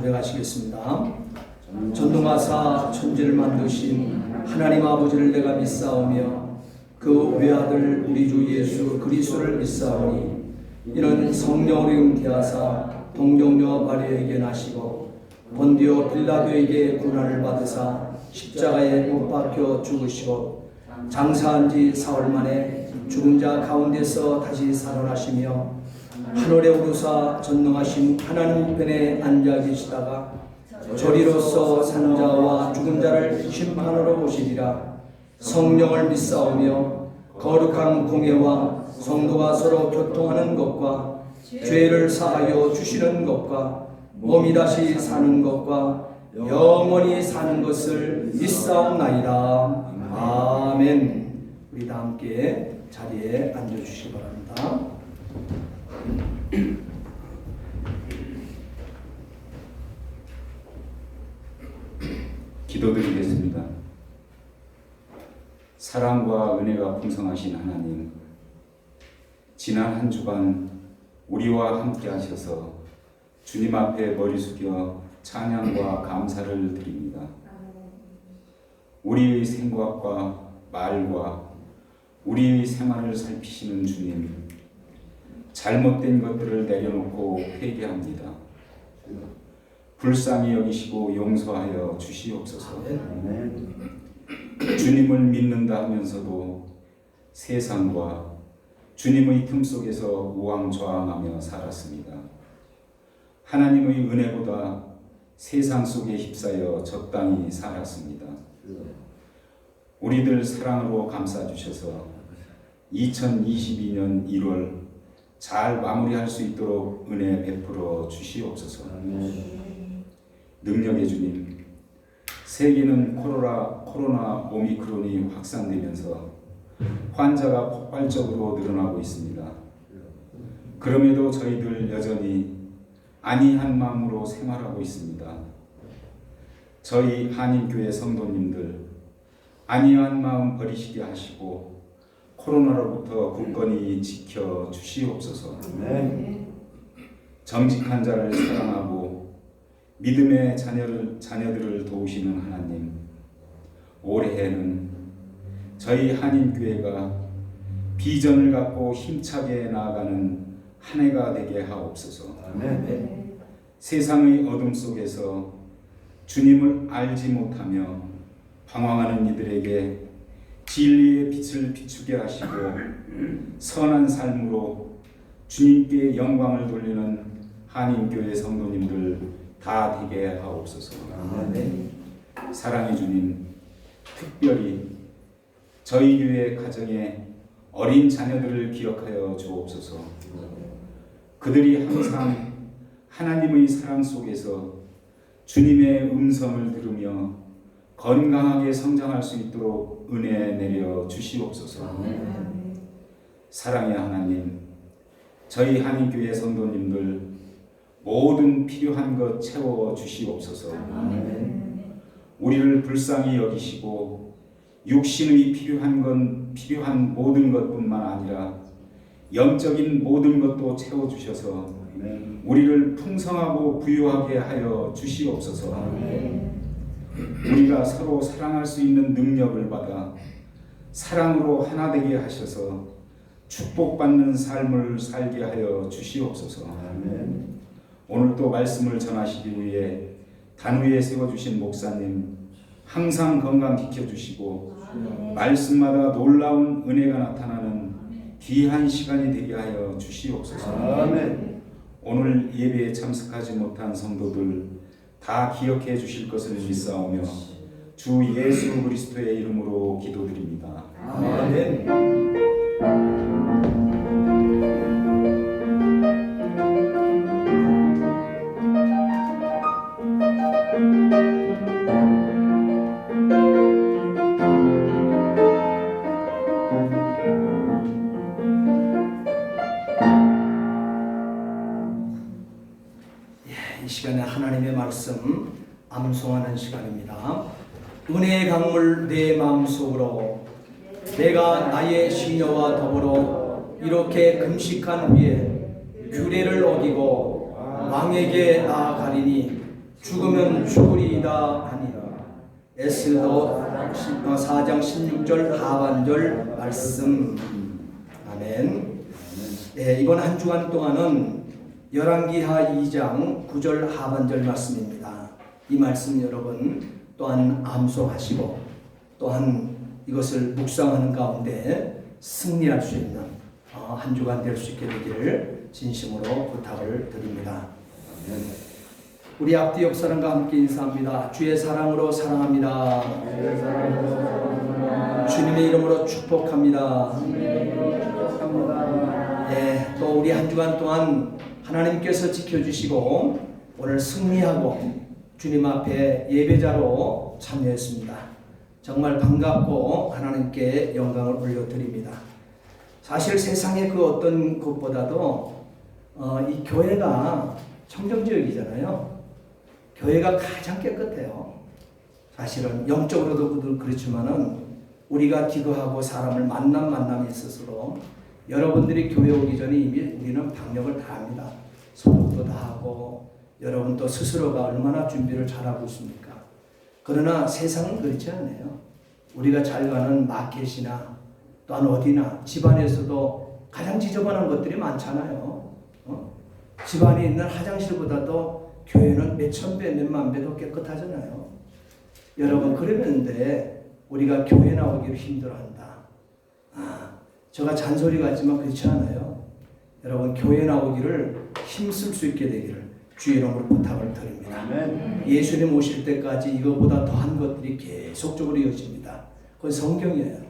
고백하시겠습니다. 전능하사 천지를 만드신 하나님 아버지를 내가 믿사오며 그 외아들 우리 주 예수 그리스도를 믿사오니 이는 성령으로 잉태하사 동정녀 마리아에게 나시고 본디오 빌라도에게 고난을 받으사 십자가에 못 박혀 죽으시고 장사한 지 사흘 만에 죽은 자 가운데서 다시 살아나시며 하늘에 오르사 전능하신 하나님 우편에 앉아 계시다가 저리로서 산 자와 죽은 자를 심판하러 오시리라. 성령을 믿사오며 거룩한 공예와 성도가 서로 교통하는 것과 죄를 사하여 주시는 것과 몸이 다시 사는 것과 영원히 사는 것을 믿사옵나이다. 아멘. 우리 다 함께 자리에 앉아주시기 바랍니다. 기도드리겠습니다. 사랑과 은혜가 풍성하신 하나님, 지난 한 주간 우리와 함께 하셔서 주님 앞에 머리 숙여 찬양과 감사를 드립니다. 우리의 생각과 말과 우리의 생활을 살피시는 주님, 잘못된 것들을 내려놓고 회개합니다. 불쌍히 여기시고 용서하여 주시옵소서. 주님을 믿는다 하면서도 세상과 주님의 틈 속에서 우왕좌왕하며 살았습니다. 하나님의 은혜보다 세상 속에 휩싸여 적당히 살았습니다. 우리들 사랑으로 감싸주셔서 2022년 1월 잘 마무리할 수 있도록 은혜 베풀어 주시옵소서. 능력의 주님, 세계는 코로나 오미크론이 확산되면서 환자가 폭발적으로 늘어나고 있습니다. 그럼에도 저희들 여전히 안이한 마음으로 생활하고 있습니다. 저희 한인교회 성도님들 안이한 마음 버리시게 하시고 코로나로부터 굳건히 지켜 주시옵소서. 정직한 자를 사랑하고 믿음의 자녀들을 도우시는 하나님, 올해에는 저희 한인교회가 비전을 갖고 힘차게 나아가는 한 해가 되게 하옵소서. 세상의 어둠 속에서 주님을 알지 못하며 방황하는 이들에게 진리의 빛을 비추게 하시고 선한 삶으로 주님께 영광을 돌리는 한인교회 성도님들 다 되게 하옵소서. 사랑의 주님, 특별히 저희 교회 가정에 어린 자녀들을 기억하여 주옵소서. 그들이 항상 하나님의 사랑 속에서 주님의 음성을 들으며 건강하게 성장할 수 있도록 은혜 내려 주시옵소서. 사랑의 하나님, 저희 한인교회 성도님들 모든 필요한 것 채워 주시옵소서. 우리를 불쌍히 여기시고 육신의 필요한 모든 것뿐만 아니라 영적인 모든 것도 채워 주셔서 우리를 풍성하고 부유하게 하여 주시옵소서. 우리가 서로 사랑할 수 있는 능력을 받아 사랑으로 하나 되게 하셔서 축복받는 삶을 살게 하여 주시옵소서. 오늘도 말씀을 전하시기 위해 단위에 세워주신 목사님 항상 건강 지켜주시고 말씀마다 놀라운 은혜가 나타나는 귀한 시간이 되게 하여 주시옵소서. 오늘 예배에 참석하지 못한 성도들 다 기억해 주실 것을 믿사오며 주 예수 그리스도의 이름으로 기도드립니다. 아멘. 이 시간에 하나님의 말씀 암송하는 시간입니다. 은혜의 강물 내 마음속으로 내가 나의 시녀와 더불어 이렇게 금식한 후에 규례를 어기고 왕에게 나아가리니 죽으면 죽으리이다 하니라. 에스더 4장 16절 하반절 말씀. 아멘. 네, 이번 한 주간 동안은 열왕기하 2장 9절 하반절 말씀입니다. 이 말씀 여러분 또한 암송하시고 또한 이것을 묵상하는 가운데 승리할 수 있는 한 주간 될 수 있게 되기를 진심으로 부탁을 드립니다. 우리 앞뒤 옆 사람과 함께 인사합니다. 주의 사랑으로 사랑합니다. 주님의 이름으로 축복합니다. 네, 또 우리 한 주간 동안 하나님께서 지켜주시고 오늘 승리하고 주님 앞에 예배자로 참여했습니다. 정말 반갑고 하나님께 영광을 올려드립니다. 사실 세상의 그 어떤 것보다도 이 교회가 청정지역이잖아요. 교회가 가장 깨끗해요. 사실은 영적으로도 그렇지만은 우리가 기도하고 사람을 만남에 있어서 여러분들이 교회 오기 전에 이미 우리는 방역을 다 합니다. 소독도 다 하고 여러분 또 스스로가 얼마나 준비를 잘하고 있습니까? 그러나 세상은 그렇지 않아요. 우리가 잘 가는 마켓이나 또한 어디나 집안에서도 가장 지저분한 것들이 많잖아요. 집안에 있는 화장실보다도 교회는 몇천 배, 몇만 배 더 깨끗하잖아요. 여러분 그러는데 우리가 교회 나오기를 힘들어한다. 제가 잔소리 같지만 그렇지 않아요. 여러분 교회 나오기를 힘쓸 수 있게 되기를 주의 이름으로 부탁을 드립니다. 아멘. 예수님 오실 때까지 이거보다 더한 것들이 계속적으로 이어집니다. 그건 성경이에요.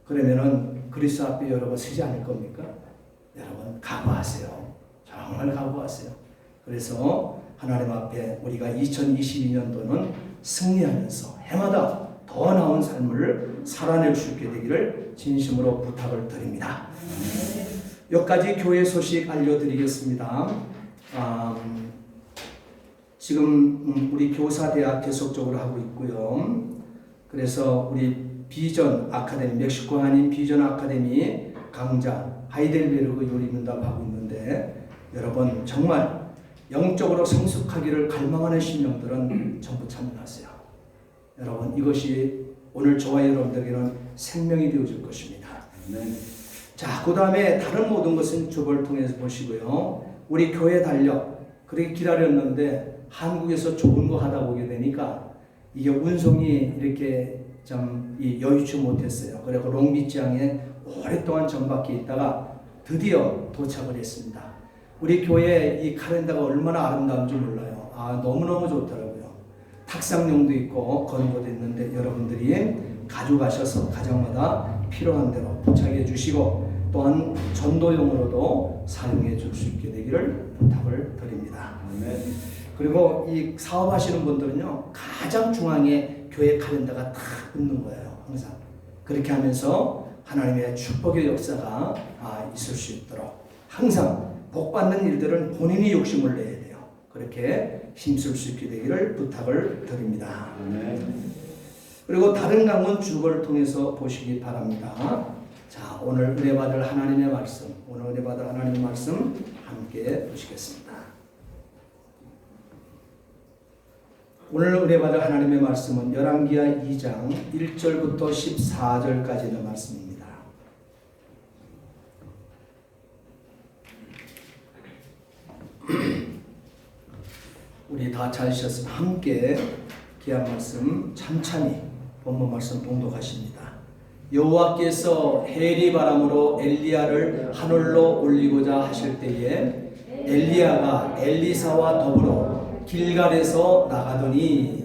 그러면은 그리스도 앞에 여러분 서지 않을 겁니까? 여러분 각오하세요. 정말 각오하세요. 그래서 하나님 앞에 우리가 2022년도는 승리하면서 해마다 더 나은 삶을 살아낼 수 있게 되기를 진심으로 부탁을 드립니다. 몇 가지 교회 소식 알려드리겠습니다. 지금 우리 교사대학 계속적으로 하고 있고요. 그래서 우리 비전 아카데미, 멕시코 한인 비전 아카데미 강좌 하이델베르그 요리문답 하고 있는데 여러분 정말 영적으로 성숙하기를 갈망하는 신령들은 전부 참여하세요. 여러분 이것이 오늘 저와 여러분들에게는 생명이 되어줄 것입니다. 자, 그 다음에 다른 모든 것은 주보를 통해서 보시고요. 우리 교회 달력 그렇게 기다렸는데 한국에서 좋은 거 하다 보게 되니까 이게 운송이 이렇게 좀 여의치 못했어요. 그리고 롱비치항에 오랫동안 정박해 있다가 드디어 도착을 했습니다. 우리 교회 이 카렌다가 얼마나 아름다운지 몰라요. 너무너무 좋더라고요. 탁상용도 있고 건고도 있는데 여러분들이 가져가셔서 가정마다 필요한 대로 포착해 주시고 또한 전도용으로도 사용해 줄 수 있게 되기를 부탁을 드립니다. 그리고 이 사업하시는 분들은요 가장 중앙에 교회 카렌다가 딱 붙는 거예요. 항상 그렇게 하면서 하나님의 축복의 역사가 있을 수 있도록 항상 복받는 일들은 본인이 욕심을 내야 돼요. 그렇게 힘쓸 수 있게 되기를 부탁을 드립니다. 그리고 다른 강문 주보를 통해서 보시기 바랍니다. 자, 오늘 은혜 받을 하나님의 말씀, 오늘 은혜 받을 하나님의 말씀 함께 보시겠습니다. 오늘 은혜 받을 하나님의 말씀은 열왕기하 2장 1절부터 14절까지 있는 말씀입니다. 우리 다 찾으셨으면 함께 귀한 말씀 찬찬히 본문 말씀 봉독하십니다. 여호와께서 해리 바람으로 엘리야를 하늘로 올리고자 하실 때에 엘리야가 엘리사와 더불어 길갈에서 나가더니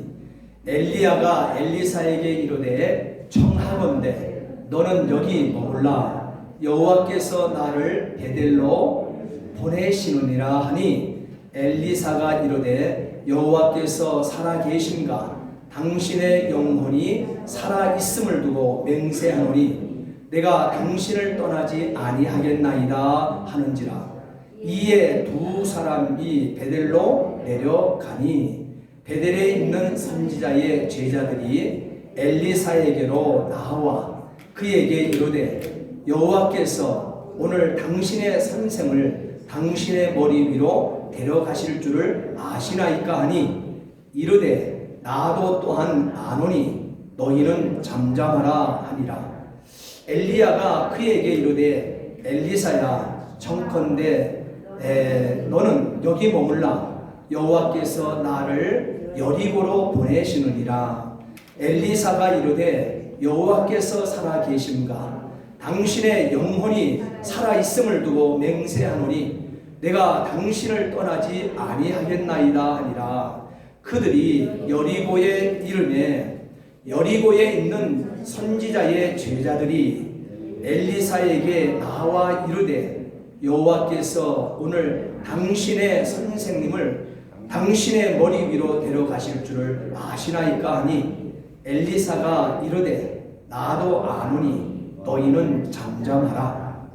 엘리야가 엘리사에게 이르되 청하건대 너는 여기 머물라 여호와께서 나를 베델로 보내시느니라 하니 엘리사가 이르되 여호와께서 살아 계신가 당신의 영혼이 살아 있음을 두고 맹세하노니 내가 당신을 떠나지 아니하겠나이다 하는지라. 이에 두 사람이 베델로 내려가니 베델에 있는 선지자의 제자들이 엘리사에게로 나와 그에게 이르되 여호와께서 오늘 당신의 선생을 당신의 머리 위로 데려가실 줄을 아시나이까 하니 이르되 나도 또한 아노니 너희는 잠잠하라 하니라. 엘리야가 그에게 이르되 엘리사야 청컨대 너는 여기 머물라. 여호와께서 나를 여리고로 보내시느니라. 엘리사가 이르되 여호와께서 살아 계심가 당신의 영혼이 살아 있음을 두고 맹세하노니 내가 당신을 떠나지 아니하겠나이다 하니라. 그들이 여리고에 이르매 여리고에 있는 선지자의 제자들이 엘리사에게 나와 이르되 여호와께서 오늘 당신의 선생님을 당신의 머리 위로 데려가실 줄을 아시나이까 하니 엘리사가 이르되 나도 아노니 너희는 잠잠하라.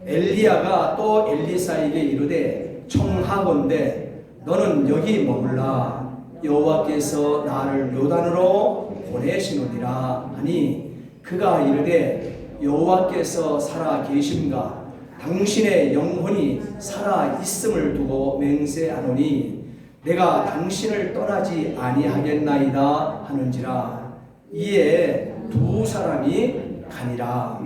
엘리야가 또 엘리사에게 이르되 청하건대 너는 여기 머물라. 여호와께서 나를 요단으로 보내시느니라 하니 그가 이르되 여호와께서 살아 계심가 당신의 영혼이 살아 있음을 두고 맹세하노니 내가 당신을 떠나지 아니하겠나이다 하는지라. 이에 두 사람이 가니라.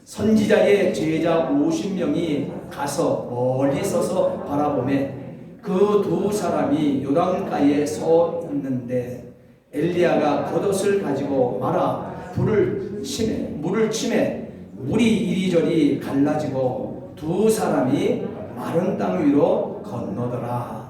선지자의 제자 50명이 가서 멀리 서서 바라보매 그 두 사람이 요단가에 서 있는데 엘리야가 겉옷을 가지고 말아 물을 치매 물이 이리저리 갈라지고 두 사람이 마른 땅 위로 건너더라.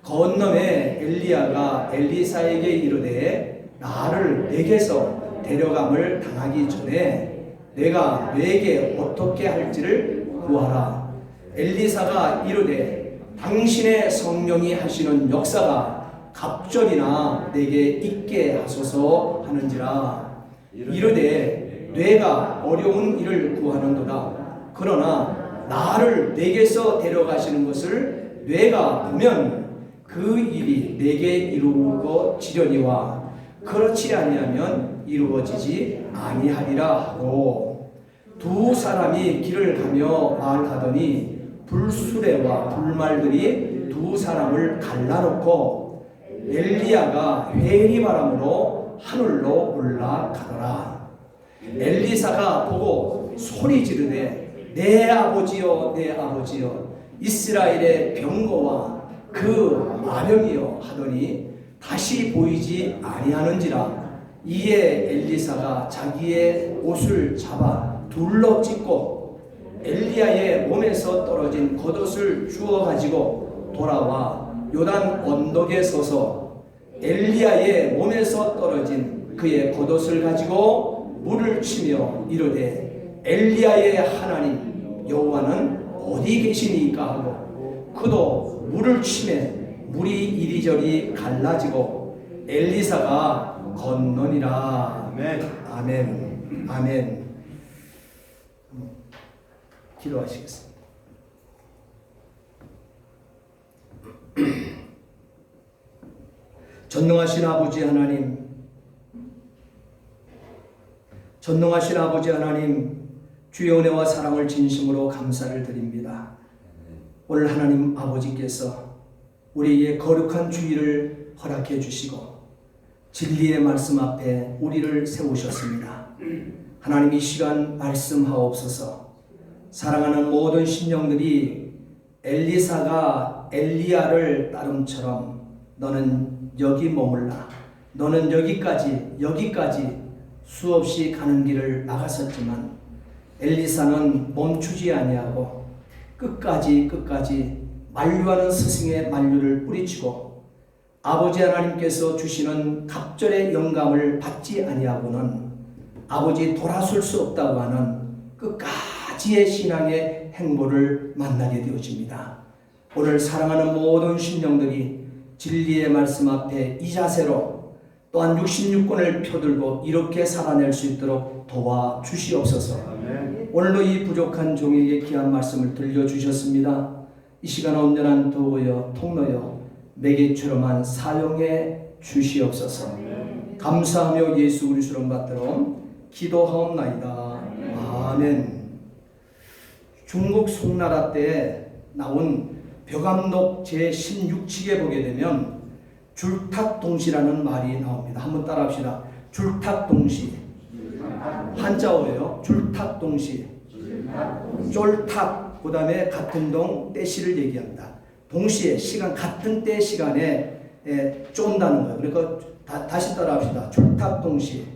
건너매 엘리야가 엘리사에게 이르되 나를 내게서 데려감을 당하기 전에 내가 내게 어떻게 할지를 구하라. 엘리사가 이르되 당신의 성령이 하시는 역사가 갑절이나 내게 있게 하소서 하는지라. 이르되 내가 어려운 일을 구하는도다. 그러나 나를 내게서 데려가시는 것을 내가 보면 그 일이 내게 이루어지려니와 그렇지 아니하면 이루어지지 아니하리라 하고 두 사람이 길을 가며 말하더니 불수레와 불말들이 두 사람을 갈라놓고 엘리야가 회리바람으로 하늘로 올라가더라. 엘리사가 보고 소리 지르되 내 아버지여 내 아버지여 이스라엘의 병거와 그 마병이여 하더니 다시 보이지 아니하는지라. 이에 엘리사가 자기의 옷을 잡아 둘러 찢고 엘리야의 몸에서 떨어진 겉옷을 주워 가지고 돌아와 요단 언덕에 서서 엘리야의 몸에서 떨어진 그의 겉옷을 가지고 물을 치며 이르되 엘리야의 하나님 여호와는 어디 계시니까 하고 그도 물을 치매 물이 이리저리 갈라지고 엘리사가 건너니라. 아멘. 아멘. 아멘. 기도하시겠습니다. 전능하신 아버지 하나님, 전능하신 아버지 하나님, 주의 은혜와 사랑을 진심으로 감사를 드립니다. 오늘 하나님 아버지께서 우리에게 거룩한 주일을 허락해 주시고 진리의 말씀 앞에 우리를 세우셨습니다. 하나님 이 시간 말씀하옵소서. 사랑하는 모든 심령들이 엘리사가 엘리야를 따름처럼 너는 여기 머물라. 너는 여기까지 수없이 가는 길을 나갔었지만 엘리사는 멈추지 아니하고 끝까지 만류하는 스승의 만류를 뿌리치고 아버지 하나님께서 주시는 갑절의 영감을 받지 아니하고는 아버지 돌아설 수 없다고 하는 끝까지의 신앙의 행보를 만나게 되어집니다. 오늘 사랑하는 모든 심령들이 진리의 말씀 앞에 이 자세로 또한 66권을 펴들고 이렇게 살아낼 수 있도록 도와주시옵소서. 아멘. 오늘도 이 부족한 종에게 귀한 말씀을 들려주셨습니다. 이 시간 온전한 도구여 통로여 매개처럼만 사용해 주시옵소서. 감사하며 예수 그리스도를 받들어 기도하옵나이다. 아멘. 중국 송나라 때 나온 벼감록 제16칙에 보게 되면 줄탁동시라는 말이 나옵니다. 한번 따라합시다. 줄탁동시. 한자어예요. 줄탁동시. 쫄탁, 그 다음에 같은 동 때시를 얘기합니다. 동시에 시간, 같은 때 시간에 쫀다는 거예요. 그러니까 다시 따라합시다. 줄탁동시.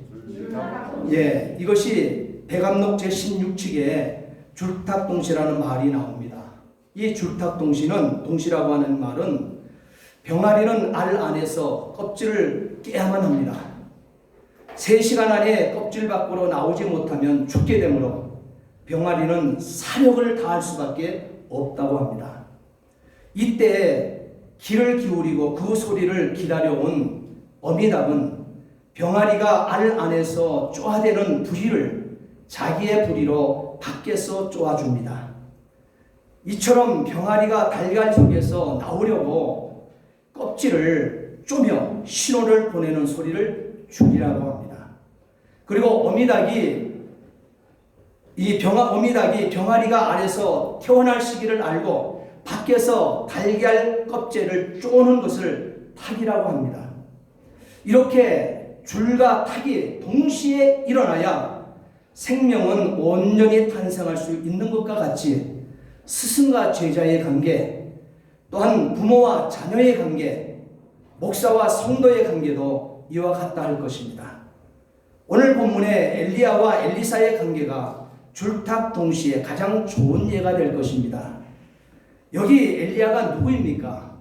예, 이것이 대감록 제16측에 줄탁동시라는 말이 나옵니다. 이 줄탁동시는, 동시라고 하는 말은 병아리는 알 안에서 껍질을 깨야만 합니다. 3시간 안에 껍질 밖으로 나오지 못하면 죽게 되므로 병아리는 사력을 다할 수밖에 없다고 합니다. 이때 귀를 기울이고 그 소리를 기다려온 어미닭은 병아리가 알 안에서 쪼아대는 부리를 자기의 부리로 밖에서 쪼아줍니다. 이처럼 병아리가 달걀 속에서 나오려고 껍질을 쪼며 신호를 보내는 소리를 죽이라고 합니다. 그리고 어미닭이 병아리가 알에서 태어날 시기를 알고 밖에서 달걀 껍질을 쪼는 것을 탁이라고 합니다. 이렇게 줄과 탁이 동시에 일어나야 생명은 온전히 탄생할 수 있는 것과 같이 스승과 제자의 관계, 또한 부모와 자녀의 관계, 목사와 성도의 관계도 이와 같다 할 것입니다. 오늘 본문의 엘리야와 엘리사의 관계가 줄탁 동시에 가장 좋은 예가 될 것입니다. 여기 엘리야가 누구입니까?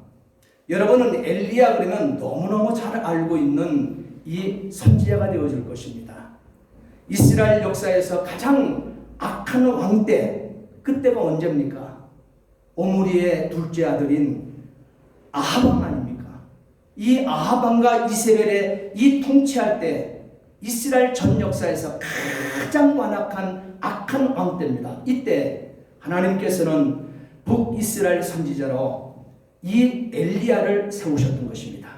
여러분은 엘리야 그러면 너무너무 잘 알고 있는 이 선지자가 되어질 것입니다. 이스라엘 역사에서 가장 악한 왕 때, 그때가 언제입니까? 오므리의 둘째 아들인 아합 왕 아닙니까? 이 아합 왕과 이세벨의 이 통치할 때 이스라엘 전 역사에서 가장 완악한 악한 왕 때입니다. 이때 하나님께서는 북이스라엘 선지자로 이 엘리야를 세우셨던 것입니다.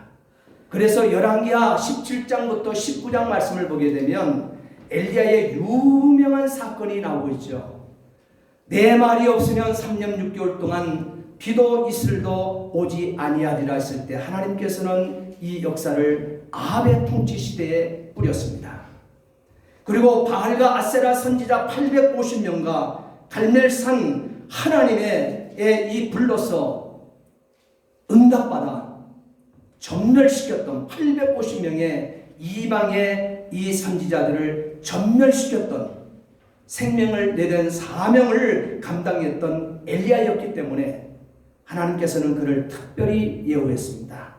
그래서 열왕기하 17장부터 19장 말씀을 보게 되면 엘리야의 유명한 사건이 나오고 있죠. 내 말이 없으면 3년 6개월 동안 비도 이슬도 오지 아니하리라 했을 때 하나님께서는 이 역사를 아합의 통치 시대에 뿌렸습니다. 그리고 바알과 아세라 선지자 850명과 갈멜산 하나님의 이 불로서 응답받아 전멸시켰던 850명의 이방의 이 선지자들을 전멸시켰던, 생명을 내던 사명을 감당했던 엘리야였기 때문에 하나님께서는 그를 특별히 예우했습니다.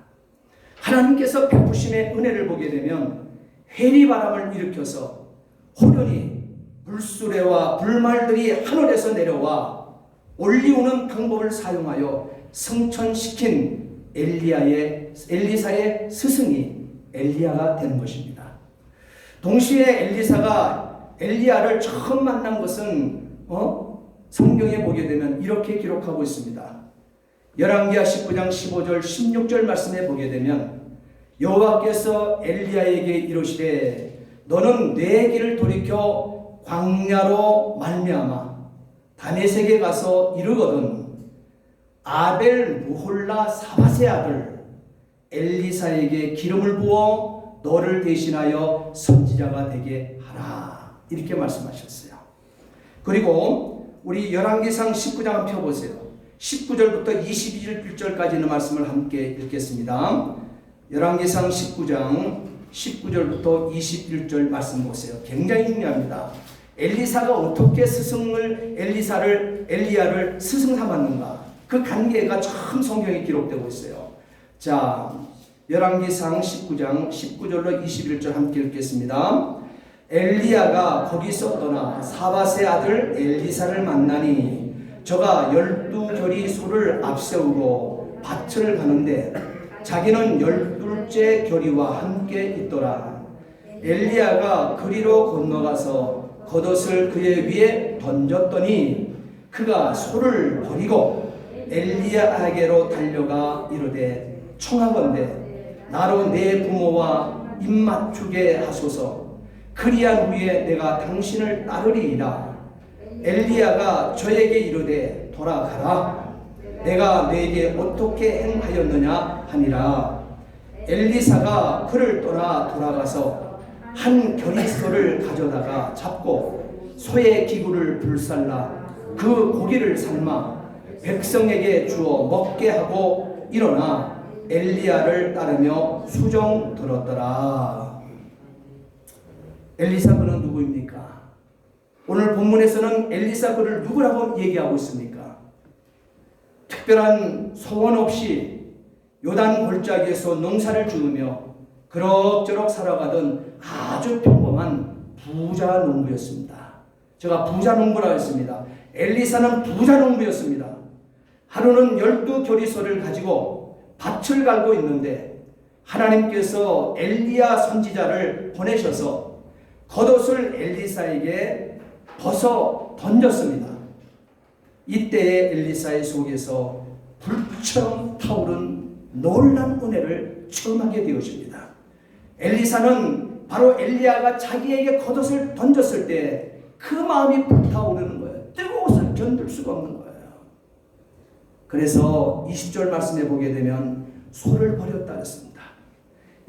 하나님께서 베푸심의 은혜를 보게 되면 회리바람을 일으켜서 호련히 불수레와 불말들이 하늘에서 내려와 올리우는 방법을 사용하여 성천시킨 엘리사의 스승이 엘리야가 되는 것입니다. 동시에 엘리사가 엘리야를 처음 만난 것은 성경에 보게 되면 이렇게 기록하고 있습니다. 열왕기하 19장 15절 16절 말씀에 보게 되면 여호와께서 엘리야에게 이르시되 너는 내 길을 돌이켜 광야로 말미암아 다메섹에 가서 이르거든 아벨 무홀라 사밧의 아들 엘리사에게 기름을 부어 너를 대신하여 선지자가 되게 하라, 이렇게 말씀하셨어요. 그리고 우리 열왕기상 19장 펴보세요. 19절부터 22절까지는 말씀을 함께 읽겠습니다. 열왕기상 19장 19절부터 21절 말씀 보세요. 굉장히 중요합니다. 엘리사가 어떻게 엘리야를 스승 삼았는가, 그 관계가 처음 성경에 기록되고 있어요. 자, 열왕기상 19장 19절로 21절 함께 읽겠습니다. 엘리야가 거기서 떠나 사밧의 아들 엘리사를 만나니 저가 12결이 소를 앞세우고 밭을 가는데 자기는 12째 결이와 함께 있더라. 엘리야가 그리로 건너가서 겉옷을 그의 위에 던졌더니 그가 소를 버리고 엘리야에게로 달려가 이르되 청하건대 나로 내 부모와 입맞추게 하소서. 그리한 후에 내가 당신을 따르리이다. 엘리야가 저에게 이르되 돌아가라. 내가 네게 어떻게 행하였느냐 하니라. 엘리사가 그를 떠나 돌아가서 한 겨리소를 가져다가 잡고 소의 기구를 불살라 그 고기를 삶아 백성에게 주어 먹게 하고 일어나 엘리야를 따르며 수종 들었더라. 엘리사 그는 누구입니까? 오늘 본문에서는 엘리사 그를 누구라고 얘기하고 있습니까? 특별한 소원 없이 요단 골짜기에서 농사를 지으며 그럭저럭 살아가던 아주 평범한 부자 농부였습니다. 제가 부자 농부라고 했습니다. 엘리사는 부자 농부였습니다. 하루는 12겨리소를 가지고 밭을 갈고 있는데 하나님께서 엘리야 선지자를 보내셔서 겉옷을 엘리사에게 벗어 던졌습니다. 이때에 엘리사의 속에서 불처럼 타오른 놀란 은혜를 체험하게 되었습니다. 엘리사는 바로 엘리야가 자기에게 겉옷을 던졌을 때 그 마음이 불타오르는 거예요. 뜨거워서 견딜 수가 없는 거예요. 그래서 20절 말씀에 보게 되면 소를 버렸다 했습니다.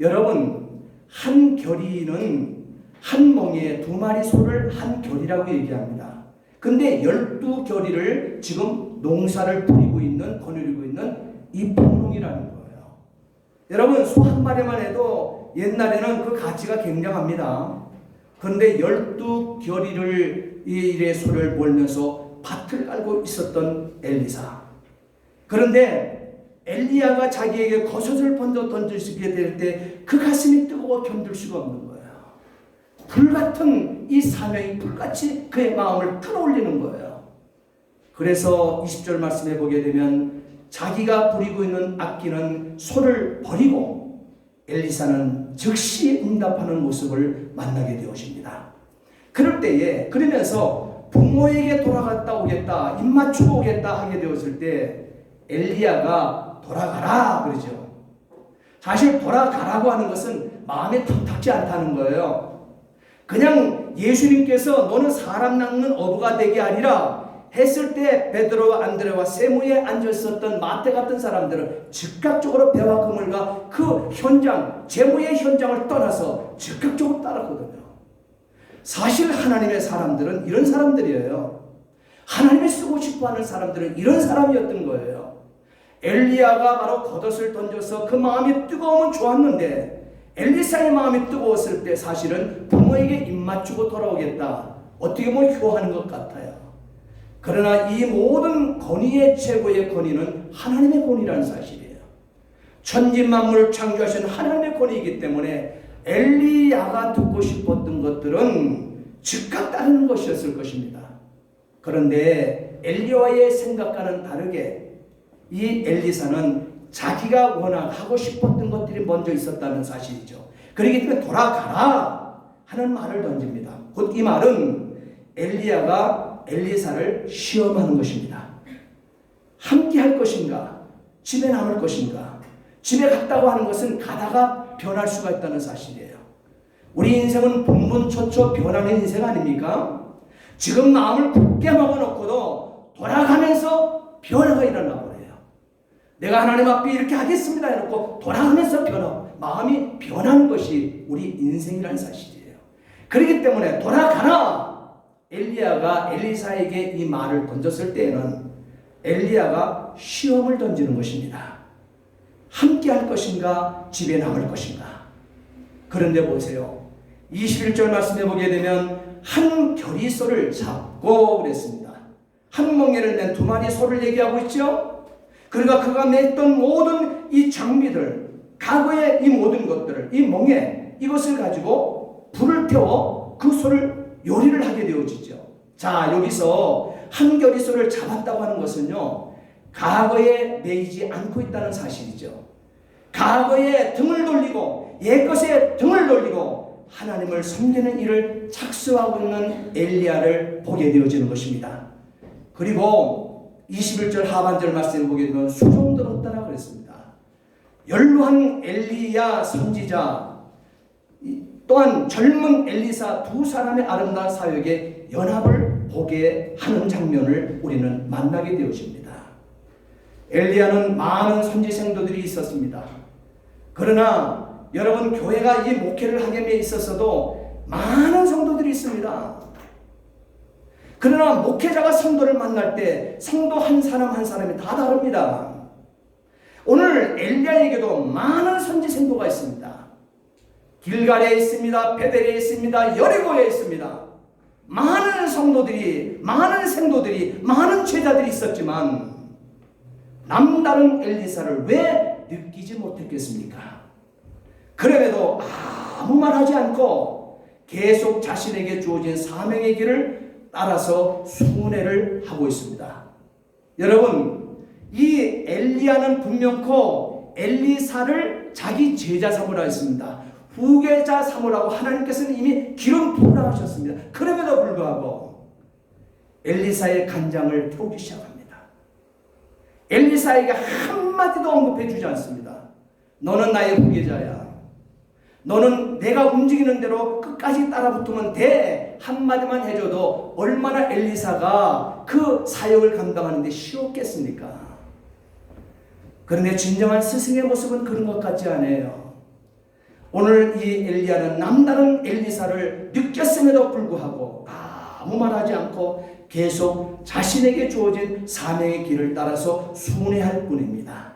여러분, 한 겨리는 한 멍에 2마리 소를 한 겨리라고 얘기합니다. 근데 12겨리를 지금 농사를 부리고 있는, 거느리고 있는 이 폭농이라는 거예요. 여러분, 소 한 마리만 해도 옛날에는 그 가치가 굉장합니다. 그런데 12겨리를 일의 소를 몰면서 밭을 깔고 있었던 엘리사. 그런데 엘리야가 자기에게 겉옷을 먼저 던지게 될 때 그 가슴이 뜨거워 견딜 수가 없는 거예요. 불같은 이 사명이 불같이 그의 마음을 끌어올리는 거예요. 그래서 20절 말씀해 보게 되면 자기가 부리고 있는 아끼는 소를 버리고 엘리사는 즉시 응답하는 모습을 만나게 되었습니다. 그럴 때에 그러면서 부모에게 돌아갔다 오겠다, 입 맞추고 오겠다 하게 되었을 때 엘리야가 돌아가라 그러죠. 사실 돌아가라고 하는 것은 마음에 탐탁지 않다는 거예요. 그냥 예수님께서 너는 사람 낚는 어부가 되게 하리라 했을 때 베드로와 안드레와 세무에 앉아있었던 마태 같은 사람들은 즉각적으로 배와 그물과 그 현장, 재무의 현장을 떠나서 즉각적으로 따랐거든요. 사실 하나님의 사람들은 이런 사람들이에요. 하나님이 쓰고 싶어하는 사람들은 이런 사람이었던 거예요. 엘리야가 바로 겉옷을 던져서 그 마음이 뜨거우면 좋았는데 엘리사의 마음이 뜨거웠을 때 사실은 부모에게 입 맞추고 돌아오겠다. 어떻게 보면 효하는 것 같아요. 그러나 이 모든 권위의 최고의 권위는 하나님의 권위라는 사실이에요. 천지만물을 창조하신 하나님의 권위이기 때문에 엘리야가 듣고 싶었던 것들은 즉각 따르는 것이었을 것입니다. 그런데 엘리야의 생각과는 다르게 이 엘리사는 자기가 워낙 하고 싶었던 것들이 먼저 있었다는 사실이죠. 그렇기 때문에 돌아가라 하는 말을 던집니다. 곧 이 말은 엘리야가 엘리사를 시험하는 것입니다. 함께 할 것인가? 집에 남을 것인가? 집에 갔다고 하는 것은 가다가 변할 수가 있다는 사실이에요. 우리 인생은 분분초초 변하는 인생 아닙니까? 지금 마음을 굳게 먹어놓고도 돌아가면서 변화가 일어나 버려요. 내가 하나님 앞에 이렇게 하겠습니다 해놓고 돌아가면서 마음이 변하는 것이 우리 인생이라는 사실이에요. 그렇기 때문에 돌아가라! 엘리야가 엘리사에게 이 말을 던졌을 때에는 엘리야가 시험을 던지는 것입니다. 함께 할 것인가, 집에 남을 것인가. 그런데 보세요. 21절 말씀해 보게 되면 한 겨리소를 잡고 그랬습니다. 한 멍에를 낸 2마리 소를 얘기하고 있죠. 그러니까 그가 냈던 모든 이 장비들, 과거의 이 모든 것들을 이 멍에 이것을 가지고 불을 태워 그 소를 요리를 하게 되어지죠. 자, 여기서 한 겨리소를 잡았다고 하는 것은요, 과거에 매이지 않고 있다는 사실이죠. 과거에 등을 돌리고 옛것에 등을 돌리고 하나님을 섬기는 일을 착수하고 있는 엘리야를 보게 되어지는 것입니다. 그리고 21절 하반절 말씀을 보게 되면 수종 들었다라고 그랬습니다. 연로한 엘리야 선지자 또한 젊은 엘리사 2사람의 아름다운 사역의 연합을 보게 하는 장면을 우리는 만나게 되어집니다. 엘리야는 많은 선지 생도들이 있었습니다. 그러나 여러분, 교회가 이 목회를 하기에 있어서도 많은 성도들이 있습니다. 그러나 목회자가 성도를 만날 때 성도 한 사람 한 사람이 다 다릅니다. 오늘 엘리야에게도 많은 선지 생도가 있습니다. 길갈에 있습니다. 베델에 있습니다. 여리고에 있습니다. 많은 성도들이, 많은 생도들이, 많은 제자들이 있었지만 남다른 엘리사를 왜 느끼지 못했겠습니까? 그럼에도 아무 말하지 않고 계속 자신에게 주어진 사명의 길을 따라서 순회를 하고 있습니다. 여러분, 이 엘리야는 분명코 엘리사를 자기 제자 삼으라 했습니다. 후계자 삼으라고 하나님께서는 이미 기름 부으라 하셨습니다. 그럼에도 불구하고 엘리사의 간장을 태우기 시작합니다. 엘리사에게 한마디도 언급해 주지 않습니다. 너는 나의 후계자야. 너는 내가 움직이는 대로 끝까지 따라붙으면 돼. 한마디만 해줘도 얼마나 엘리사가 그 사역을 감당하는 데 쉬웠겠습니까? 그런데 진정한 스승의 모습은 그런 것 같지 않아요. 오늘 이 엘리야는 남다른 엘리사를 느꼈음에도 불구하고 아무 말하지 않고 계속 자신에게 주어진 사명의 길을 따라서 순회할 뿐입니다.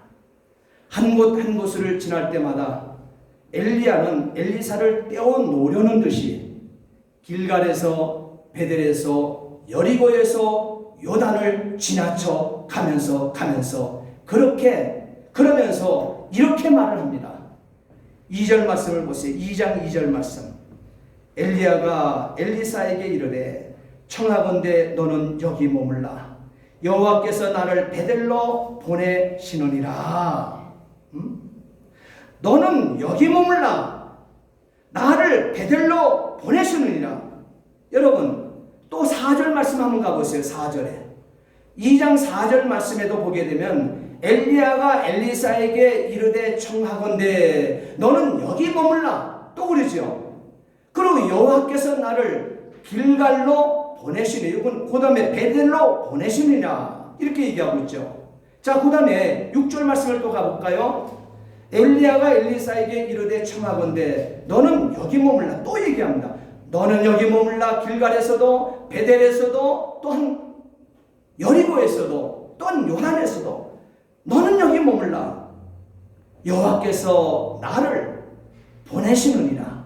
한 곳 한 곳을 지날 때마다 엘리야는 엘리사를 떼어놓으려는 듯이 길갈에서 베델에서 여리고에서 요단을 지나쳐 가면서 그러면서 이렇게 말을 합니다. 2절 말씀을 보세요. 2장 2절 말씀. 엘리야가 엘리사에게 이르되 청하건대 너는 여기 머물라. 여호와께서 나를 베델로 보내시느니라. 너는 여기 머물라. 나를 베델로 보내시느니라. 여러분, 또 4절 말씀 한번 가보세요. 4절에 2장 4절 말씀에도 보게 되면 엘리야가 엘리사에게 이르되 청하건대 너는 여기 머물라. 또 그러죠. 그리고 여호와께서 나를 길갈로 보내시니, 이건 그 다음에 베델로 보내시느냐 이렇게 얘기하고 있죠. 자, 그 다음에 6절 말씀을 또 가볼까요? 엘리야가 엘리사에게 이르되 청하건대 너는 여기 머물라. 또 얘기합니다. 너는 여기 머물라. 길갈에서도 베델에서도 또한 여리고에서도 또한 요단에서도 너는 여기 머물라. 여호와께서 나를 보내시느니라.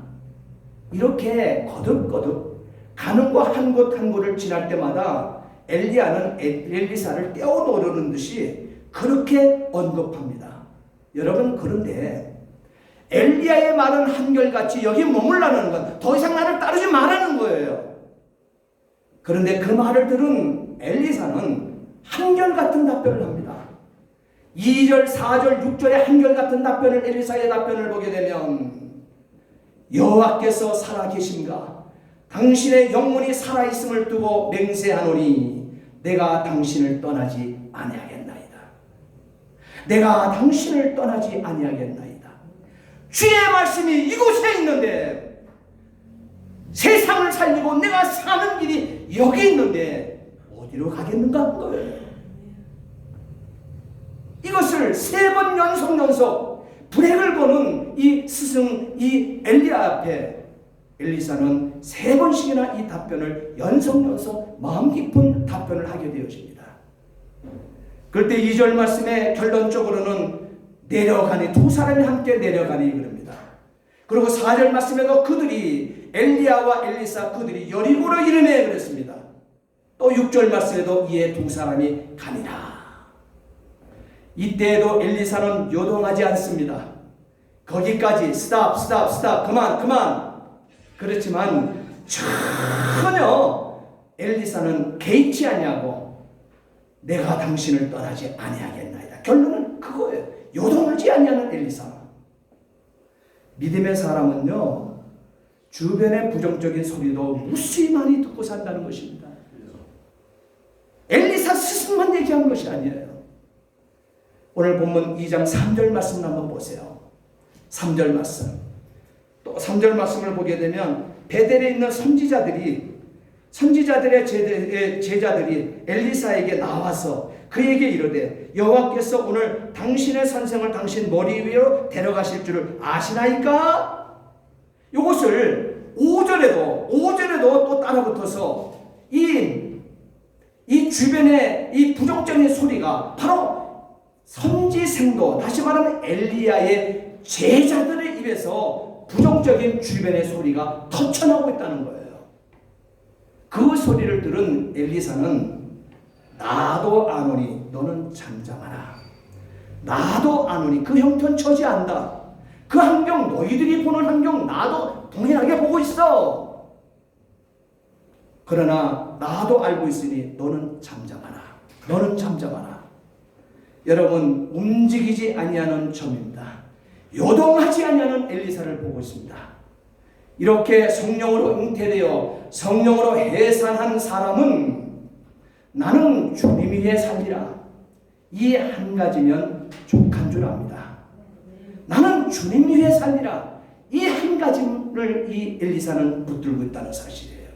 이렇게 거듭거듭 가는 곳 한 곳 한 곳을 지날 때마다 엘리야는 엘리사를 떼어놓으려는 듯이 그렇게 언급합니다. 여러분, 그런데 엘리야의 말은 한결같이 여기 머물라는 건 더 이상 나를 따르지 말라는 거예요. 그런데 그 말을 들은 엘리사는 한결같은 답변을 합니다. 2절, 4절, 6절에 한결같은 답변을, 엘리사의 답변을 보게 되면 여호와께서 살아계신가? 당신의 영혼이 살아있음을 두고 맹세하노니 내가 당신을 떠나지 아니하겠나이다. 내가 당신을 떠나지 아니하겠나이다. 주의 말씀이 이곳에 있는데, 세상을 살리고 내가 사는 길이 여기 있는데 어디로 가겠는가 하는 거예요. 이것을 3번 연속 브레이크를 거는 이 스승, 이 엘리야 앞에 엘리사는 3번씩이나 이 답변을 연속 마음 깊은 답변을 하게 되어집니다. 그럴 때 2절 말씀에 결론적으로는 내려가니, 두 사람이 함께 내려가니 그럽니다. 그리고 4절 말씀에도 그들이, 엘리야와 엘리사 그들이 여리고로 이르매 그랬습니다. 또 6절 말씀에도 이에 두 사람이 가니라. 이때에도 엘리사는 요동하지 않습니다. 거기까지 스탑 그만. 그렇지만 전혀 엘리사는 개의치 아니하고 내가 당신을 떠나지 아니하겠나이다. 결론은 그거예요. 요동하지 아니하는 엘리사. 믿음의 사람은요, 주변의 부정적인 소리도 무수히 많이 듣고 산다는 것입니다. 엘리사 스승만 얘기하는 것이 아니에요. 오늘 본문 2장 3절 말씀 한번 보세요. 3절 말씀. 또 3절 말씀을 보게 되면 베델에 있는 선지자들이 선지자들의 제자들이 엘리사에게 나와서 그에게 이르되 여호와께서 오늘 당신의 선생을 당신 머리 위로 데려가실 줄을 아시나이까? 이것을 5절에도 또 따라붙어서 이 주변의 이 부정적인 소리가 바로 선지생도, 다시 말하면 엘리야의 제자들의 입에서 부정적인 주변의 소리가 터쳐나오고 있다는 거예요. 그 소리를 들은 엘리사는 나도 아노니 너는 잠잠하라. 나도 아노니 그 형편 처지한다. 그 환경, 너희들이 보는 환경 나도 동일하게 보고 있어. 그러나 나도 알고 있으니 너는 잠잠하라. 너는 잠잠하라. 여러분, 움직이지 아니하는 점입니다. 요동하지 아니하는 엘리사를 보고 있습니다. 이렇게 성령으로 잉태되어 성령으로 해산한 사람은 나는 주님 위에 살리라. 이 한 가지면 족한 줄 압니다. 나는 주님 위에 살리라. 이 한 가지를 이 엘리사는 붙들고 있다는 사실이에요.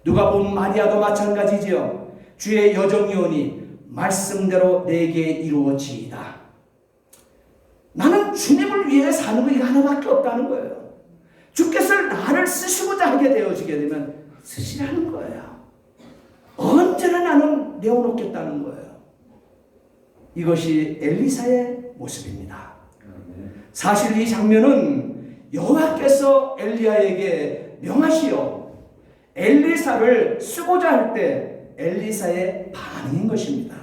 누가 보면 마리아도 마찬가지지요. 주의 여정이오니 말씀대로 내게 이루어지이다. 나는 주님을 위해 사는 거 이거 하나밖에 없다는 거예요. 주께서 나를 쓰시고자 하게 되어지게 되면 쓰시라는 거예요. 언제나 나는 내어놓겠다는 거예요. 이것이 엘리사의 모습입니다. 사실 이 장면은 여호와께서 엘리야에게 명하시어 엘리사를 쓰고자 할 때 엘리사의 반응인 것입니다.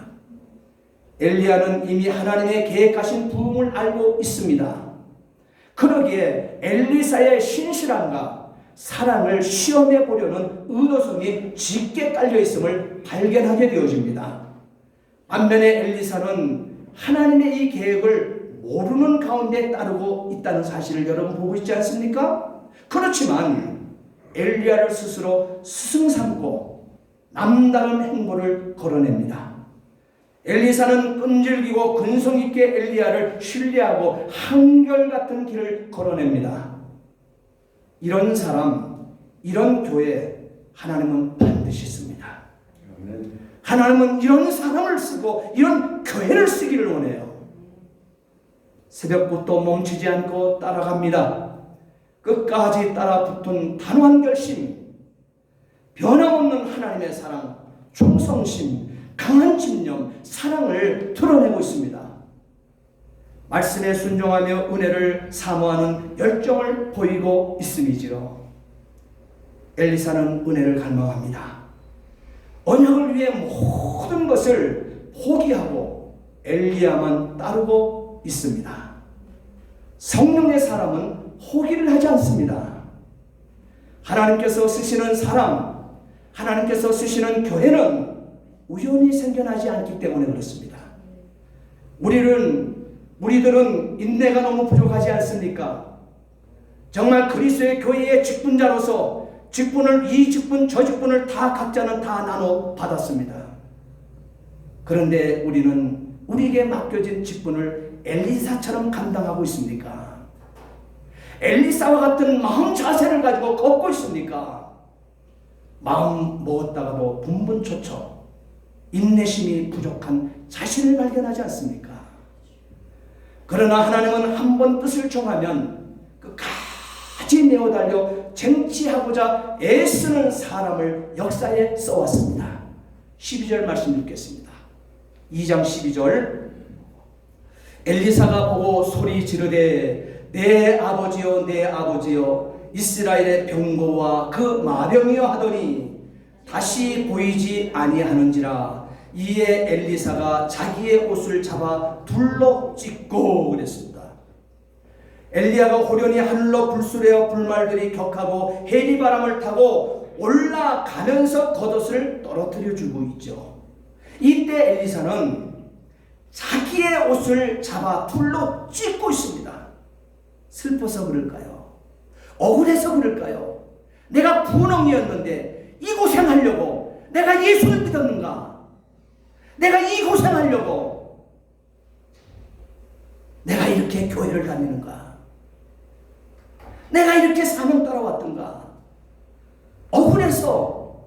엘리야는 이미 하나님의 계획하신 부흥을 알고 있습니다. 그러기에 엘리사의 신실함과 사랑을 시험해 보려는 의도성이 짙게 깔려 있음을 발견하게 되어집니다. 반면에 엘리사는 하나님의 이 계획을 모르는 가운데 따르고 있다는 사실을 여러분 보고 있지 않습니까? 그렇지만 엘리야를 스스로 스승 삼고 남다른 행보를 걸어냅니다. 엘리사는 끈질기고 근성 있게 엘리야를 신뢰하고 한결같은 길을 걸어냅니다. 이런 사람, 이런 교회 하나님은 반드시 씁니다. 하나님은 이런 사람을 쓰고 이런 교회를 쓰기를 원해요. 새벽부터 멈추지 않고 따라갑니다. 끝까지 따라붙은 단호한 결심, 변함없는 하나님의 사랑, 충성심, 강한 집념, 사랑을 드러내고 있습니다. 말씀에 순종하며 은혜를 사모하는 열정을 보이고 있음이지요. 엘리사는 은혜를 갈망합니다. 언약을 위해 모든 것을 포기하고 엘리야만 따르고 있습니다. 성령의 사람은 포기를 하지 않습니다. 하나님께서 쓰시는 사람, 하나님께서 쓰시는 교회는 우연히 생겨나지 않기 때문에 그렇습니다. 우리들은 인내가 너무 부족하지 않습니까? 정말 그리스도의 교회의 직분자로서 직분을 이 직분 저 직분을 다 각자는 다 나눠 받았습니다. 그런데 우리는 우리에게 맡겨진 직분을 엘리사처럼 감당하고 있습니까? 엘리사와 같은 마음 자세를 가지고 걷고 있습니까? 마음 먹었다가도 분분초초 인내심이 부족한 자신을 발견하지 않습니까? 그러나 하나님은 한 번 뜻을 정하면 끝까지 내어달려 쟁취하고자 애쓰는 사람을 역사에 써왔습니다. 12절 말씀 읽겠습니다. 2장 12절 엘리사가 보고 소리 지르되 내 아버지여 내 아버지여 이스라엘의 병거와 그 마병이여 하더니 다시 보이지 아니하는지라. 이에 엘리사가 자기의 옷을 잡아 불로 찢고 그랬습니다. 엘리야가 호련히 하늘로 불수레어 불말들이 격하고 해리바람을 타고 올라가면서 겉옷을 떨어뜨려 주고 있죠. 이때 엘리사는 자기의 옷을 잡아 불로 찢고 있습니다. 슬퍼서 그럴까요? 억울해서 그럴까요? 내가 분홍이었는데 이 고생하려고 내가 예수를 믿었는가? 내가 이 고생하려고 내가 이렇게 교회를 다니는가? 내가 이렇게 사명 따라왔던가? 억울해서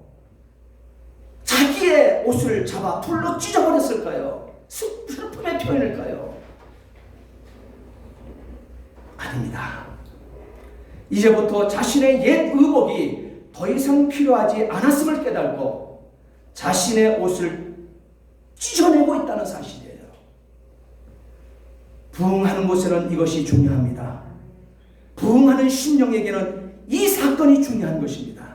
잡아 불로 찢어버렸을까요? 슬픔의 표현일까요? 아닙니다. 이제부터 자신의 옛 의복이 더 이상 필요하지 않았음을 깨달고 자신의 옷을 찢어내고 있다는 사실이에요. 부흥하는 곳에는 이것이 중요합니다. 부흥하는 심령에게는 이 사건이 중요한 것입니다.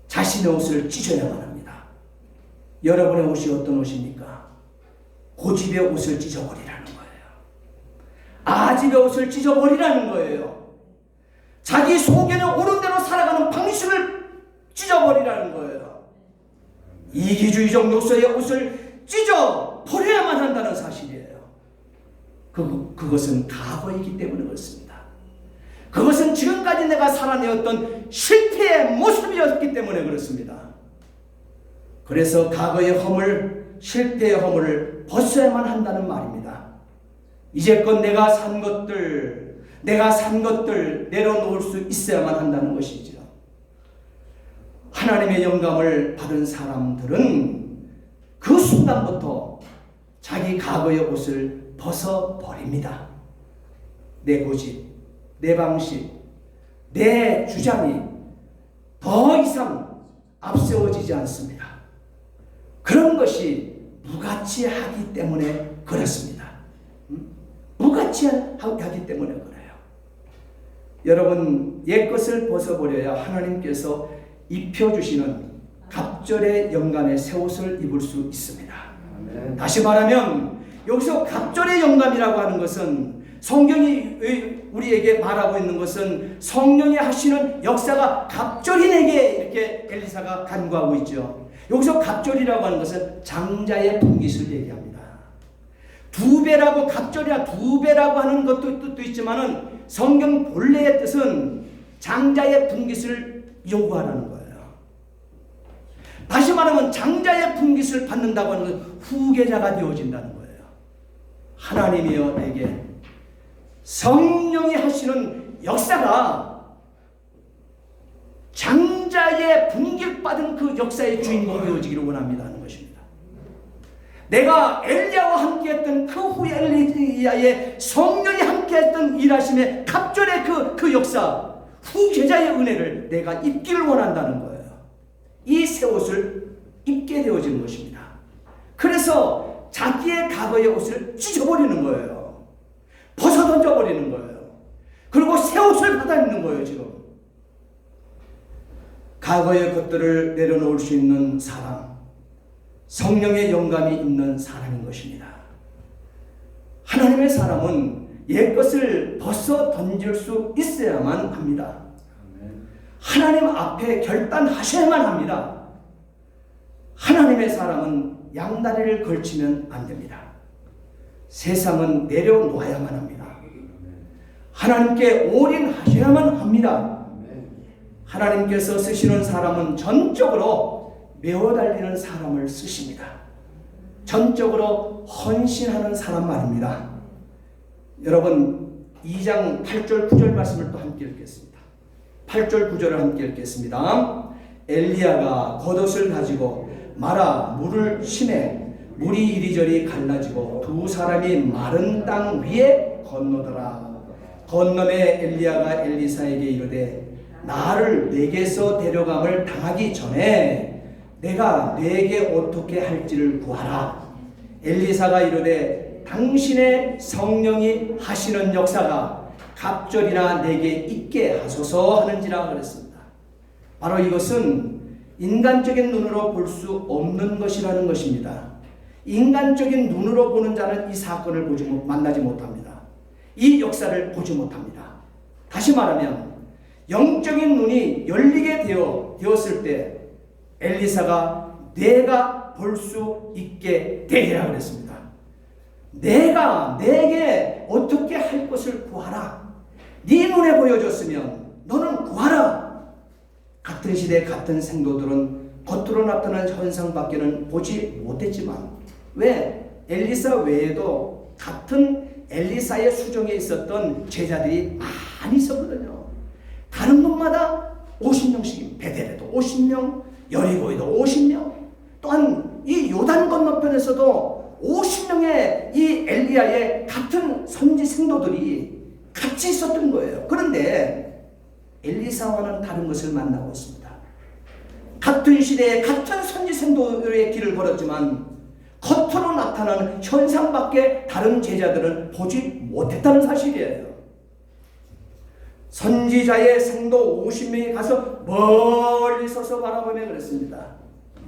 자신의 옷을 찢어야만 합니다. 여러분의 옷이 어떤 옷입니까? 고집의 옷을 찢어버리라는 거예요. 아집의 옷을 찢어버리라는 거예요. 자기 속에는 옳은 대로 살아가는 방식을 찢어버리라는 거예요. 이기주의적 요소의 옷을 찢어버려야만 한다는 사실이에요. 그것은 과거이기 때문에 그렇습니다. 그것은 지금까지 내가 살아내었던 실패의 모습이었기 때문에 그렇습니다. 그래서 과거의 허물, 실패의 허물을 벗어야만 한다는 말입니다. 이제껏 내가 산 것들 내려놓을 수 있어야만 한다는 것이죠. 하나님의 영감을 받은 사람들은 그 순간부터 자기 과거의 옷을 벗어버립니다. 내 고집, 내 방식, 내 주장이 더 이상 앞세워지지 않습니다. 그런 것이 무가치하기 때문에 그렇습니다. 무가치하기 때문에 그래요. 여러분, 옛것을 벗어버려야 하나님께서 입혀주시는 갑절의 영감의 새 옷을 입을 수 있습니다. 다시 말하면 여기서 갑절의 영감이라고 하는 것은 성경이 우리에게 말하고 있는 것은 성령이 하시는 역사가 갑절이 내게 이렇게 엘리사가 간구하고 있죠. 여기서 갑절이라고 하는 것은 장자의 분깃을 얘기합니다. 두 배라고 갑절이나 두 배라고 하는 것도 뜻도 있지만은 성경 본래의 뜻은 장자의 분깃을 요구하라는 거예요. 다시 말하면 장자의 분깃을 받는다고 하는 것은 후계자가 되어진다는 거예요. 하나님이여 내게 성령이 하시는 역사가 장자의 분깃받은 그 역사의 주인공이 되어지기를 원합니다 하는 것입니다. 내가 엘리야와 함께했던 그 후에 엘리야의 성령이 함께했던 일하심의 갑절의 그 역사, 후계자의 은혜를 내가 입기를 원한다는 거예요. 이 새 옷을 입게 되어지는 것입니다. 그래서 자기의 과거의 옷을 찢어버리는 거예요. 벗어던져버리는 거예요. 그리고 새 옷을 받아 입는 거예요. 지금 과거의 것들을 내려놓을 수 있는 사람, 성령의 영감이 있는 사람인 것입니다. 하나님의 사람은 옛것을 벗어 던질 수 있어야만 합니다. 하나님 앞에 결단하셔야만 합니다. 하나님의 사람은 양다리를 걸치면 안 됩니다. 세상은 내려놓아야만 합니다. 하나님께 올인하셔야만 합니다. 하나님께서 쓰시는 사람은 전적으로 메워 달리는 사람을 쓰십니다. 전적으로 헌신하는 사람 말입니다. 여러분 2장 8절 9절 말씀을 또 함께 읽겠습니다. 8절 9절을 함께 읽겠습니다. 엘리야가 겉옷을 가지고 말아 물을 심해 물이 이리저리 갈라지고 두 사람이 마른 땅 위에 건너더라. 건너매 엘리야가 엘리사에게 이르되 나를 내게서 데려감을 당하기 전에 내가 내게 어떻게 할지를 구하라. 엘리사가 이르되 당신의 성령이 하시는 역사가 갑절이나 내게 있게 하소서 하는지라 그랬습니다. 바로 이것은 인간적인 눈으로 볼 수 없는 것이라는 것입니다. 인간적인 눈으로 보는 자는 이 사건을 만나지 못합니다. 이 역사를 보지 못합니다. 다시 말하면 영적인 눈이 열리게 되었을 때 엘리사가 내가 볼 수 있게 되리라 그랬습니다. 내가 내게 어떻게 할 것을 구하라. 네 눈에 보여줬으면 너는 구하라. 같은 시대 같은 생도들은 겉으로 나타난 현상밖에는 보지 못했지만 왜? 엘리사 외에도 같은 엘리사의 수종에 있었던 제자들이 많이 있었거든요. 다른 곳마다 50명씩, 베델에도 50명, 여리고에도 50명, 또한 이 요단 건너편에서도 50명의 이 엘리야의 같은 선지 생도들이 같이 있었던 거예요. 그런데 엘리사와는 다른 것을 만나고 있습니다. 같은 시대에 같은 선지 생도의 길을 걸었지만 겉으로 나타나는 현상밖에 다른 제자들은 보지 못했다는 사실이에요. 선지자의 생도 50명이 가서 멀리 서서 바라보며 그랬습니다.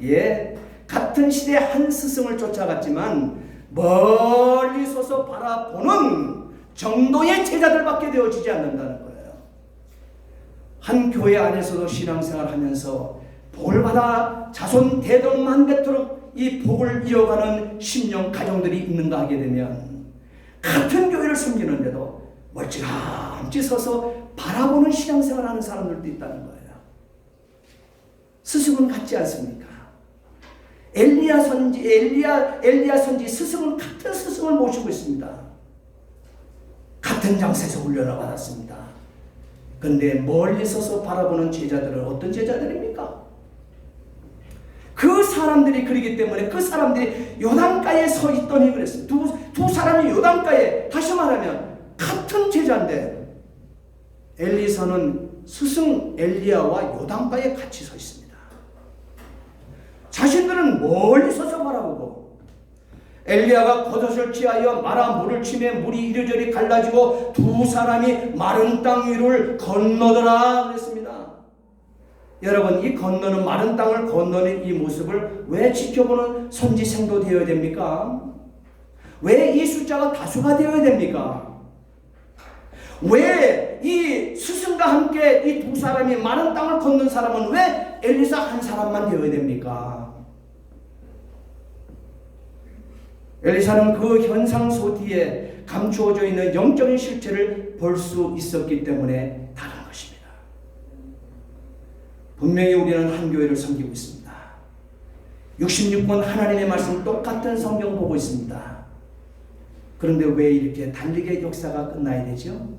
예, 같은 시대 한 스승을 쫓아갔지만 멀리 서서 바라보는 정도의 제자들밖에 되어지지 않는다는 거예요. 한 교회 안에서도 신앙생활을 하면서 복을 받아 자손 대동만 뱉도록 이 복을 이어가는 심령 가정들이 있는가 하게 되면 같은 교회를 섬기는데도 멀찌감치 서서 바라보는 신앙생활을 하는 사람들도 있다는 거예요. 스승은 같지 않습니까? 엘리야 선지 스승은 같은 스승을 모시고 있습니다. 같은 장소에서 훈련을 받았습니다. 그런데 멀리 서서 바라보는 제자들은 어떤 제자들입니까? 그 사람들이 그러기 때문에 그 사람들이 요단가에 서 있더니 그랬습니다. 두 사람이 요단가에, 다시 말하면 같은 제자인데 엘리사는 스승 엘리야와 요단가에 같이 서 있습니다. 자신들은 멀리 서서 바라보고 엘리야가 겉옷을 취하여 마라 물을 치매 물이 이리저리 갈라지고 두 사람이 마른 땅 위를 건너더라 그랬습니다. 여러분, 이 건너는 마른 땅을 건너는 이 모습을 왜 지켜보는 선지생도 되어야 됩니까? 왜 이 숫자가 다수가 되어야 됩니까? 왜 이 스승과 함께 이 두 사람이 마른 땅을 걷는 사람은 왜 엘리사 한 사람만 되어야 됩니까? 엘리사는 그 현상소 뒤에 감추어져 있는 영적인 실체를 볼 수 있었기 때문에 다른 것입니다. 분명히 우리는 한 교회를 섬기고 있습니다. 66권 하나님의 말씀 똑같은 성경 보고 있습니다. 그런데 왜 이렇게 다르게 역사가 끝나야 되죠?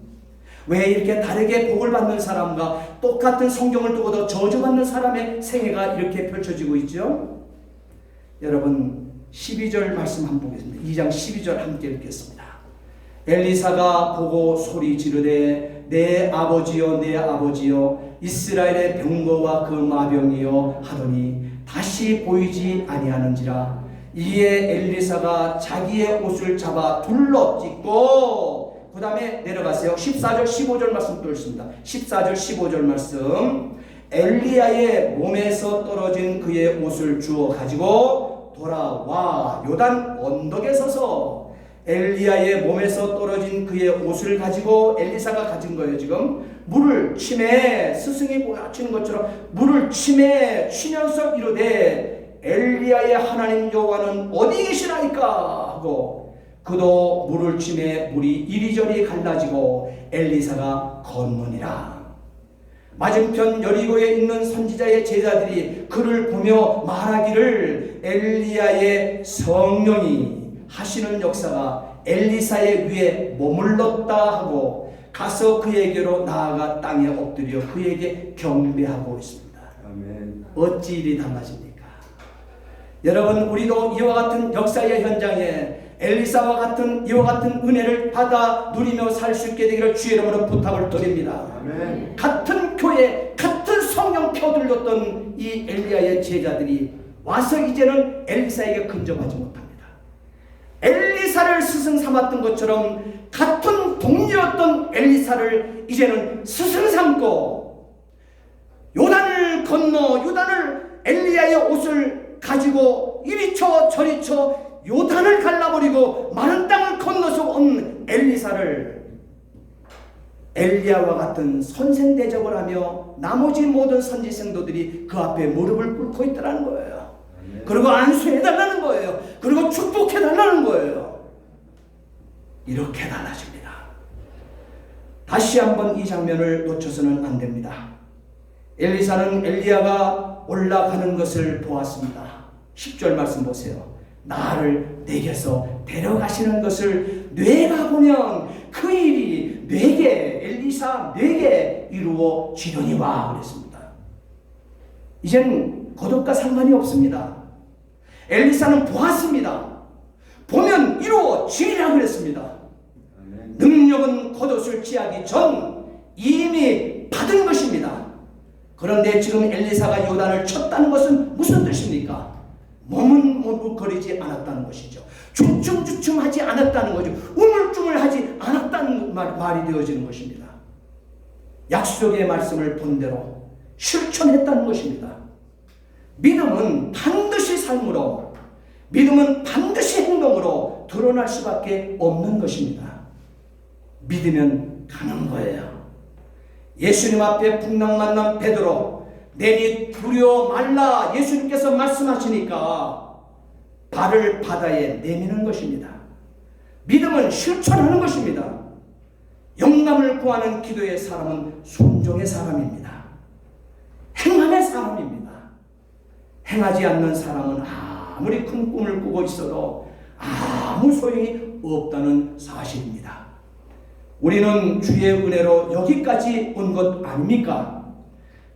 왜 이렇게 다르게 복을 받는 사람과 똑같은 성경을 두고도 저주받는 사람의 생애가 이렇게 펼쳐지고 있죠? 여러분, 12절 말씀 한번 보겠습니다. 2장 12절 함께 읽겠습니다. 엘리사가 보고 소리 지르되 내 아버지여 내 아버지여 이스라엘의 병거와 그 마병이여 하더니 다시 보이지 아니하는지라. 이에 엘리사가 자기의 옷을 잡아 둘러 찢고, 그 다음에 내려가세요. 14절 15절 말씀 또 있습니다. 14절 15절 말씀. 엘리야의 몸에서 떨어진 그의 옷을 주워 가지고 돌아와 요단 언덕에 서서 엘리야의 몸에서 떨어진 그의 옷을 가지고, 엘리사가 가진 거예요. 지금 물을 치매, 스승이 치는 것처럼 물을 치면서 이르되 엘리야의 하나님 여호와는 어디 계시나이까 하고, 그도 물을 치매 물이 이리저리 갈라지고 엘리사가 건너니라. 맞은편 여리고에 있는 선지자의 제자들이 그를 보며 말하기를 엘리야의 성령이 하시는 역사가 엘리사의 위에 머물렀다 하고 가서 그에게로 나아가 땅에 엎드려 그에게 경배하고 있습니다. 아멘. 어찌 일이 달라집니까? 여러분, 우리도 이와 같은 역사의 현장에 엘리사와 같은 이와 같은 은혜를 받아 누리며 살 수 있게 되기를 주의 이름으로 부탁을 드립니다. 아멘. 같은 교회, 같은 성령 펴들렸던 이 엘리야의 제자들이 와서 이제는 엘리사에게 근접하지 못합니다. 엘리사를 스승 삼았던 것처럼 같은 동료였던 엘리사를 이제는 스승 삼고 요단을 건너 요단을 엘리야의 옷을 가지고 이리 쳐 저리 쳐 요단을 갈라버리고 마른 땅을 건너서 온 엘리사를 엘리야와 같은 선생 대접을 하며 나머지 모든 선지생도들이 그 앞에 무릎을 꿇고 있더라는 거예요. 그리고 안수해달라는 거예요. 그리고 축복해달라는 거예요. 이렇게 달라집니다. 다시 한번 이 장면을 놓쳐서는 안 됩니다. 엘리사는 엘리야가 올라가는 것을 보았습니다. 10절 말씀 보세요. 나를 내게서 데려가시는 것을 뇌가 보면 그 일이 뇌게, 엘리사 뇌게 이루어지려니와 그랬습니다. 이젠 겉옷과 상관이 없습니다. 엘리사는 보았습니다. 보면 이루어지리라 그랬습니다. 능력은 겉옷을 취하기 전 이미 받은 것입니다. 그런데 지금 엘리사가 요단을 쳤다는 것은 무슨 뜻입니까? 몸은 머뭇거리지 않았다는 것이죠. 주춤주춤하지 않았다는 거죠. 우물쭈물하지 않았다는 말이 되어지는 것입니다. 약속의 말씀을 본대로 실천했다는 것입니다. 믿음은 반드시 삶으로, 믿음은 반드시 행동으로 드러날 수밖에 없는 것입니다. 믿으면 가는 거예요. 예수님 앞에 풍랑 만난 베드로, 내니 두려워 말라 예수님께서 말씀하시니까 발을 바다에 내미는 것입니다. 믿음은 실천하는 것입니다. 영감을 구하는 기도의 사람은 순종의 사람입니다. 행함의 사람입니다. 행하지 않는 사람은 아무리 큰 꿈을 꾸고 있어도 아무 소용이 없다는 사실입니다. 우리는 주의 은혜로 여기까지 온 것 아닙니까?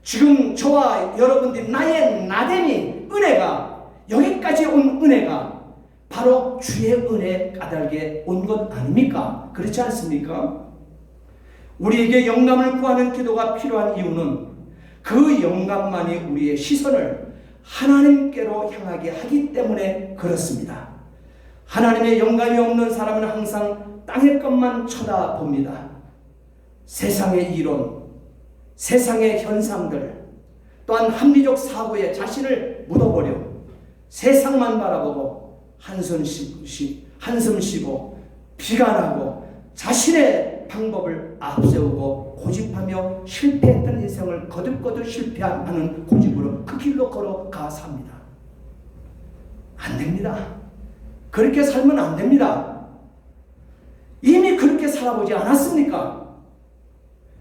지금 저와 여러분들이 나의 나됨이 은혜가, 여기까지 온 은혜가 바로 주의 은혜 까닭에 온 것 아닙니까? 그렇지 않습니까? 우리에게 영감을 구하는 기도가 필요한 이유는 그 영감만이 우리의 시선을 하나님께로 향하게 하기 때문에 그렇습니다. 하나님의 영감이 없는 사람은 항상 땅의 것만 쳐다봅니다. 세상의 이론, 세상의 현상들, 또한 합리적 사고에 자신을 묻어버려 세상만 바라보고 한숨 쉬고 비관하고 자신의 방법을 앞세우고 고집하며 실패했던 인생을 거듭거듭 실패하는 고집으로 그 길로 걸어가 삽니다. 안 됩니다. 그렇게 살면 안 됩니다. 이미 그렇게 살아보지 않았습니까?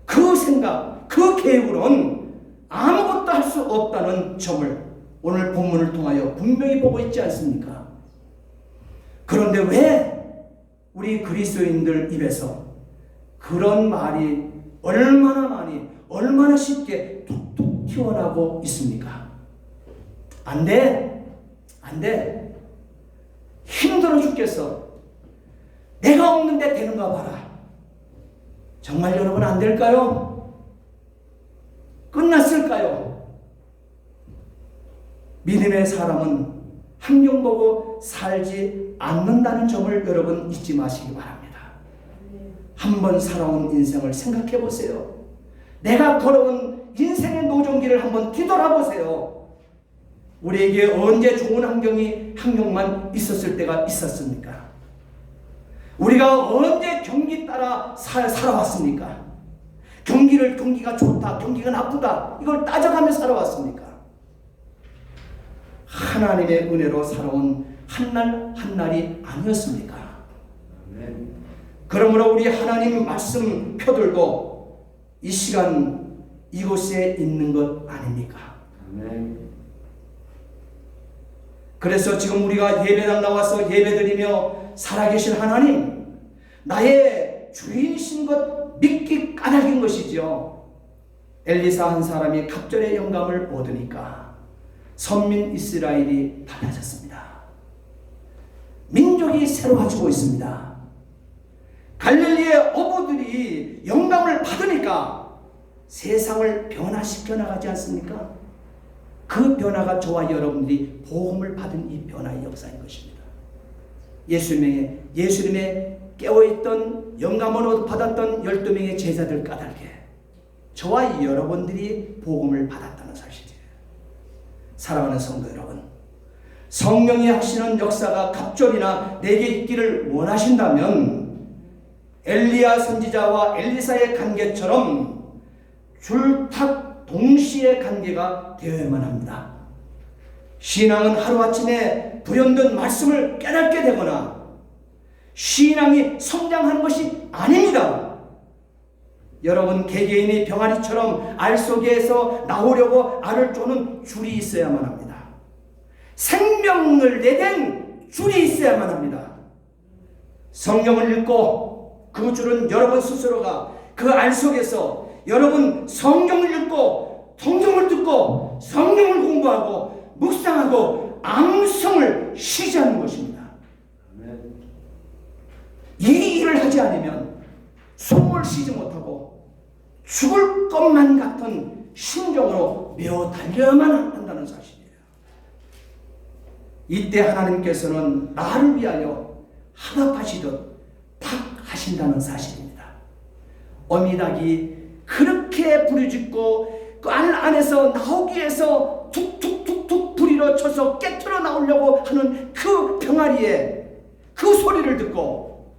그 생각, 그 계획으로는 아무것도 할 수 없다는 점을 오늘 본문을 통하여 분명히 보고 있지 않습니까? 그런데 왜 우리 그리스도인들 입에서 그런 말이 얼마나 많이, 얼마나 쉽게 툭툭 튀어나오고 있습니까? 안 돼. 안 돼. 힘들어 죽겠어. 내가 없는데 되는가 봐라. 정말 여러분 안 될까요? 끝났을까요? 믿음의 사람은 환경 보고 살지 않는다는 점을 여러분 잊지 마시기 바랍니다. 한번 살아온 인생을 생각해 보세요. 내가 걸어온 인생의 노정기를 한번 뒤돌아보세요. 우리에게 언제 좋은 환경만 있었을 때가 있었습니까? 우리가 언제 경기 따라 살아왔습니까? 경기가 좋다, 경기가 나쁘다, 이걸 따져가며 살아왔습니까? 하나님의 은혜로 살아온 한날 한날이 아니었습니까? 그러므로 우리 하나님 말씀 펴들고 이 시간 이곳에 있는 것 아닙니까? 그래서 지금 우리가 예배당 나와서 예배드리며 살아계신 하나님, 나의 주인이신 것 믿기 까닭인 것이죠. 엘리사 한 사람이 갑절의 영감을 얻으니까 선민 이스라엘이 달라졌습니다. 민족이 새로워지고 있습니다. 갈릴리의 어부들이 영감을 받으니까 세상을 변화시켜 나가지 않습니까? 그 변화가 저와 여러분들이 복음을 받은 이 변화의 역사인 것입니다. 예수님의 깨어있던 영감을 받았던 12명의 제자들 까닭에 저와 여러분들이 복음을 받았다는 사실이에요. 사랑하는 성도 여러분, 성령이 하시는 역사가 갑절이나 내게 있기를 원하신다면 엘리야 선지자와 엘리사의 관계처럼 줄탁 동시에 관계가 되어야만 합니다. 신앙은 하루아침에 불현듯 말씀을 깨닫게 되거나 신앙이 성장하는 것이 아닙니다. 여러분, 개개인이 병아리처럼 알 속에서 나오려고 알을 쪼는 줄이 있어야만 합니다. 생명을 내댄 줄이 있어야만 합니다. 성령을 읽고 그 줄은 여러분 스스로가 그 알 속에서 여러분 성경을 읽고 성경을 듣고 성경을 공부하고 묵상하고 암성을 쉬지 않는 것입니다. 이 일을 하지 않으면 숨을 쉬지 못하고 죽을 것만 같은 심정으로 메어 달려야만 한다는 사실이에요. 이때 하나님께서는 나를 위하여 하답하시듯 탁 하신다는 사실입니다. 어미닭이 그렇게 부르짖고 그 안에서 나오기 위해서 툭툭툭툭 부리러 쳐서 깨트려 나오려고 하는 그 병아리의 그 소리를 듣고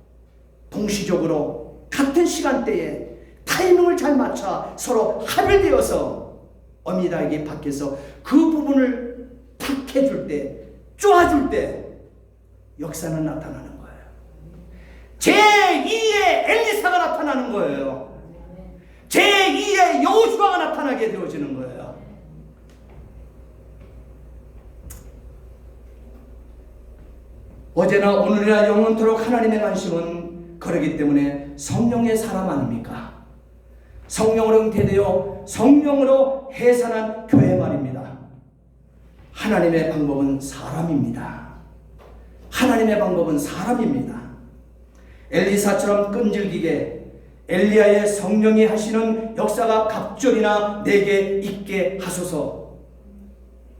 동시적으로 같은 시간대에 타이밍을 잘 맞춰 서로 합의되어서 어미닭이 밖에서 그 부분을 탁 해줄 때, 쪼아줄 때 역사는 나타나는 거예요. 제2의 엘리사가 나타나는 거예요. 제2의 여호수아가 나타나게 되어지는 거예요. 어제나 오늘이나 영원토록 하나님의 관심은 그러기 때문에 성령의 사람 아닙니까? 성령으로 잉태되어 성령으로 해산한 교회 말입니다. 하나님의 방법은 사람입니다. 하나님의 방법은 사람입니다. 엘리사처럼 끈질기게 엘리야의 성령이 하시는 역사가 갑절이나 내게 있게 하소서.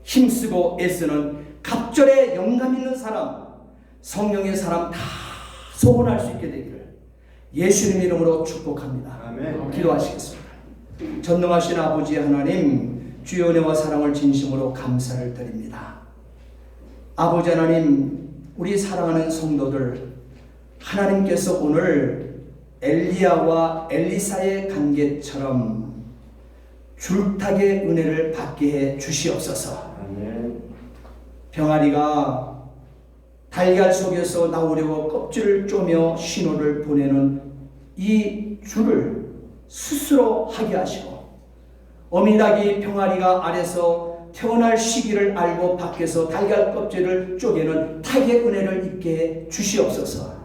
힘쓰고 애쓰는 갑절에 영감 있는 사람, 성령의 사람 다 소원할 수 있게 되기를 예수님 이름으로 축복합니다. 아멘. 기도하시겠습니다. 전능하신 아버지 하나님, 주의 은혜와 사랑을 진심으로 감사를 드립니다. 아버지 하나님, 우리 사랑하는 성도들, 하나님께서 오늘 엘리야와 엘리사의 관계처럼 줄타기의 은혜를 받게 해 주시옵소서. 아멘. 병아리가 달걀 속에서 나오려고 껍질을 쪼며 신호를 보내는 이 줄을 스스로 하게 하시고, 어미닭이 병아리가 아래서 태어날 시기를 알고 밖에서 달걀 껍질을 쪼개는 타의 은혜를 입게 해 주시옵소서.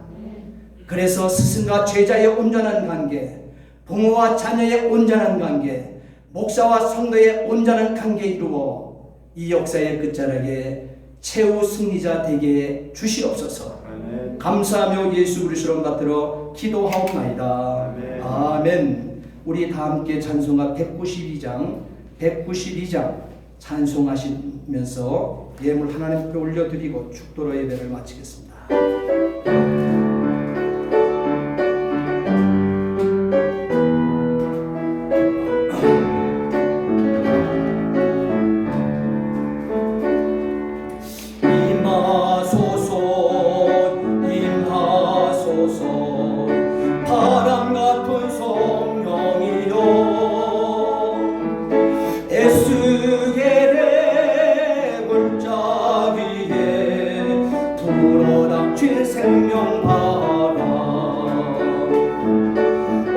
그래서 스승과 제자의 온전한 관계, 부모와 자녀의 온전한 관계, 목사와 성도의 온전한 관계 이루어 이 역사의 끝자락에 최후 승리자 되게 주시옵소서. 아멘. 감사하며 예수 그리스도를 받들어 기도하옵나이다. 아멘. 아멘. 우리 다 함께 찬송가 192장 찬송하시면서 예물 하나님께 올려드리고 축도로 예배를 마치겠습니다. 바람 같은 성령이여 에스겔의 골짜기에 불어닥친 생명바람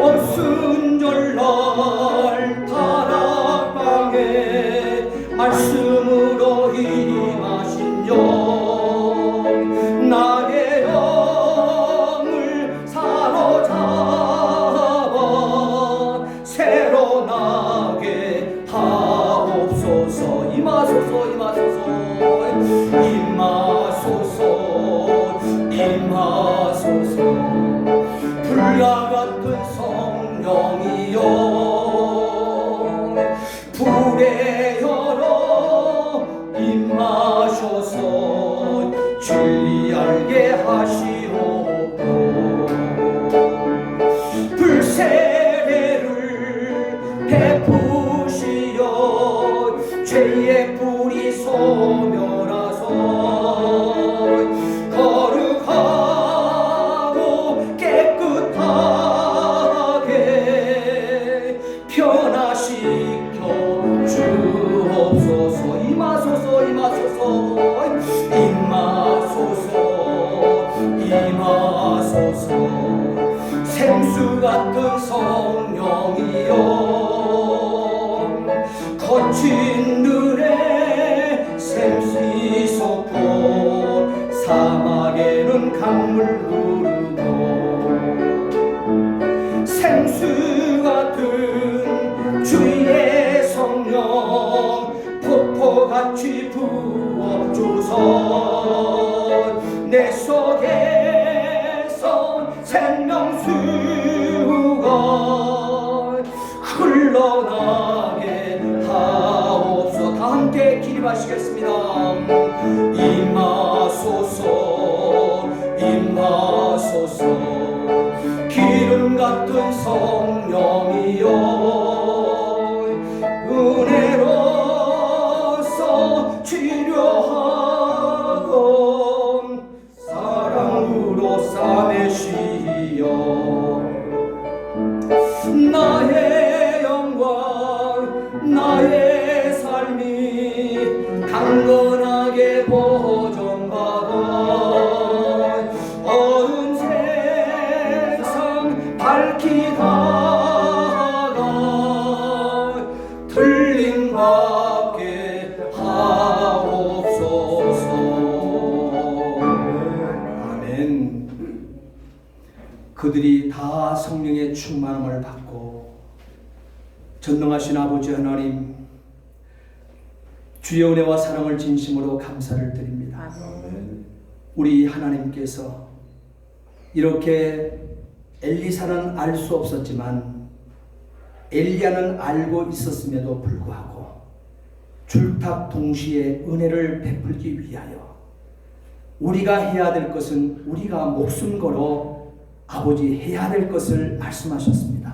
없은절날 다락방에 말씀으로 임하신 영 나의 영을 사로잡아 새로 나게 하옵소서. 임하소서 임하소서 임하소서 임하소서. 불과 같은 성령이여 불의 혈로 임하셔서 진리 알게 하시옵고 불세례를 베푸시어 죄의 뿌리 소멸하소 거룩하고 깨끗하게 변화시켜 주옵소서. 임하소서 임하소서 임하소서 임하소서. 생수 같은 성령이여 거친 들에 샘씨 솟고 사막에는 강물 흐르고 생수 같은 주의 성령 폭포같이 부어주소서. 주소서. 내 속에서 생명수가 흘러나게 하옵소서. 다 함께 기립하시겠습니다. 임하소서 임하소서. 기름 같은 성령이여 은혜로서 치료하고 사랑으로 싸매시여 나의 영광 나의 삶이 강건하게 보존받아 어두운 세상 밝히 다가 틀림 받게 하옵소서. 아멘. 그들이 다 성령의 충만함을 받고 전능하신 아버지 하나님 주의 은혜와 사랑을 진심으로 감사를 드립니다. 우리 하나님께서 이렇게 엘리사는 알 수 없었지만 엘리야는 알고 있었음에도 불구하고 줄탁 동시에 은혜를 베풀기 위하여 우리가 해야 될 것은 우리가 목숨 걸어 아버지 해야 될 것을 말씀하셨습니다.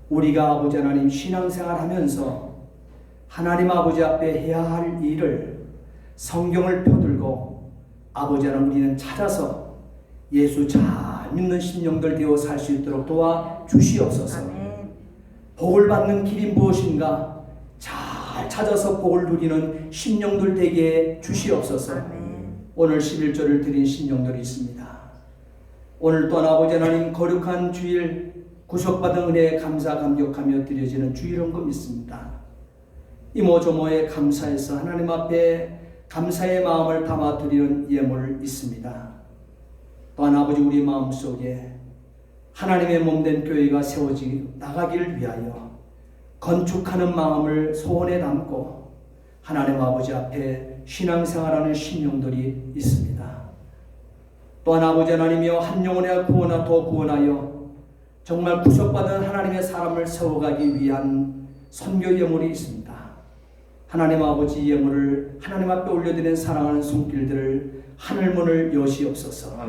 우리가 아버지 하나님 신앙생활 하면서 하나님 아버지 앞에 해야 할 일을 성경을 펴들고 아버지 하나님 우리는 찾아서 예수 잘 믿는 심령들 되어 살 수 있도록 도와 주시옵소서. 복을 받는 길이 무엇인가 잘 찾아서 복을 누리는 심령들 되게 주시옵소서. 오늘 11조를 드린 심령들이 있습니다. 오늘 또한 아버지 하나님 거룩한 주일 구속받은 은혜에 감사 감격하며 드려지는 주일 헌금 있습니다. 이모저모에 감사해서 하나님 앞에 감사의 마음을 담아 드리는 예물 있습니다. 또한 아버지 우리 마음속에 하나님의 몸된 교회가 세워지 나가기를 위하여 건축하는 마음을 소원에 담고 하나님 아버지 앞에 신앙생활하는 신령들이 있습니다. 또한 아버지 하나님이여 한 영혼에 구원하 더 구원하여 정말 구속받은 하나님의 사람을 세워가기 위한 선교 예물이 있습니다. 하나님 아버지 예물을 하나님 앞에 올려드리는 사랑하는 손길들을 하늘문을 여시옵소서.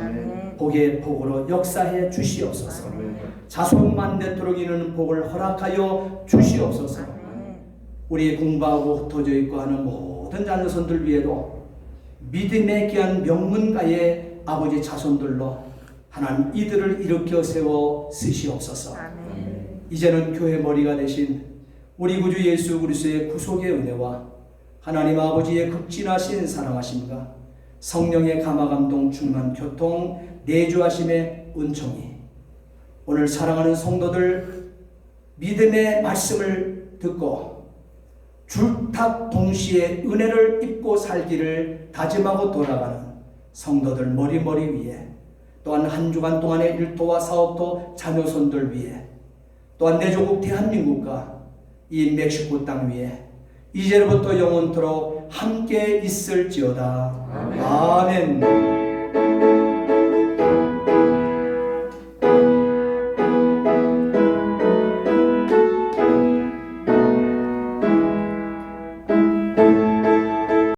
복의 복으로 역사해 주시옵소서. 자손 만대토록 이루는 복을 허락하여 주시옵소서. 우리 공부하고 흩어져 있고 하는 모든 자녀손들 위에도 믿음의 귀한 명문가의 아버지 자손들로 하나님 이들을 일으켜 세워 쓰시옵소서. 이제는 교회 머리가 되신 우리 구주 예수 그리스도의 구속의 은혜와 하나님 아버지의 극진하신 사랑하심과 성령의 감화감동 충만 교통 내주하심의 은총이 오늘 사랑하는 성도들 믿음의 말씀을 듣고 줄탁 동시에 은혜를 입고 살기를 다짐하고 돌아가는 성도들 머리 위에 또한 한 주간 동안의 일터와 사업도 자녀손들 위에 또한 내 조국 대한민국과 이 멕시코 땅 위에 이제부터 영원토록 함께 있을지어다. 아멘.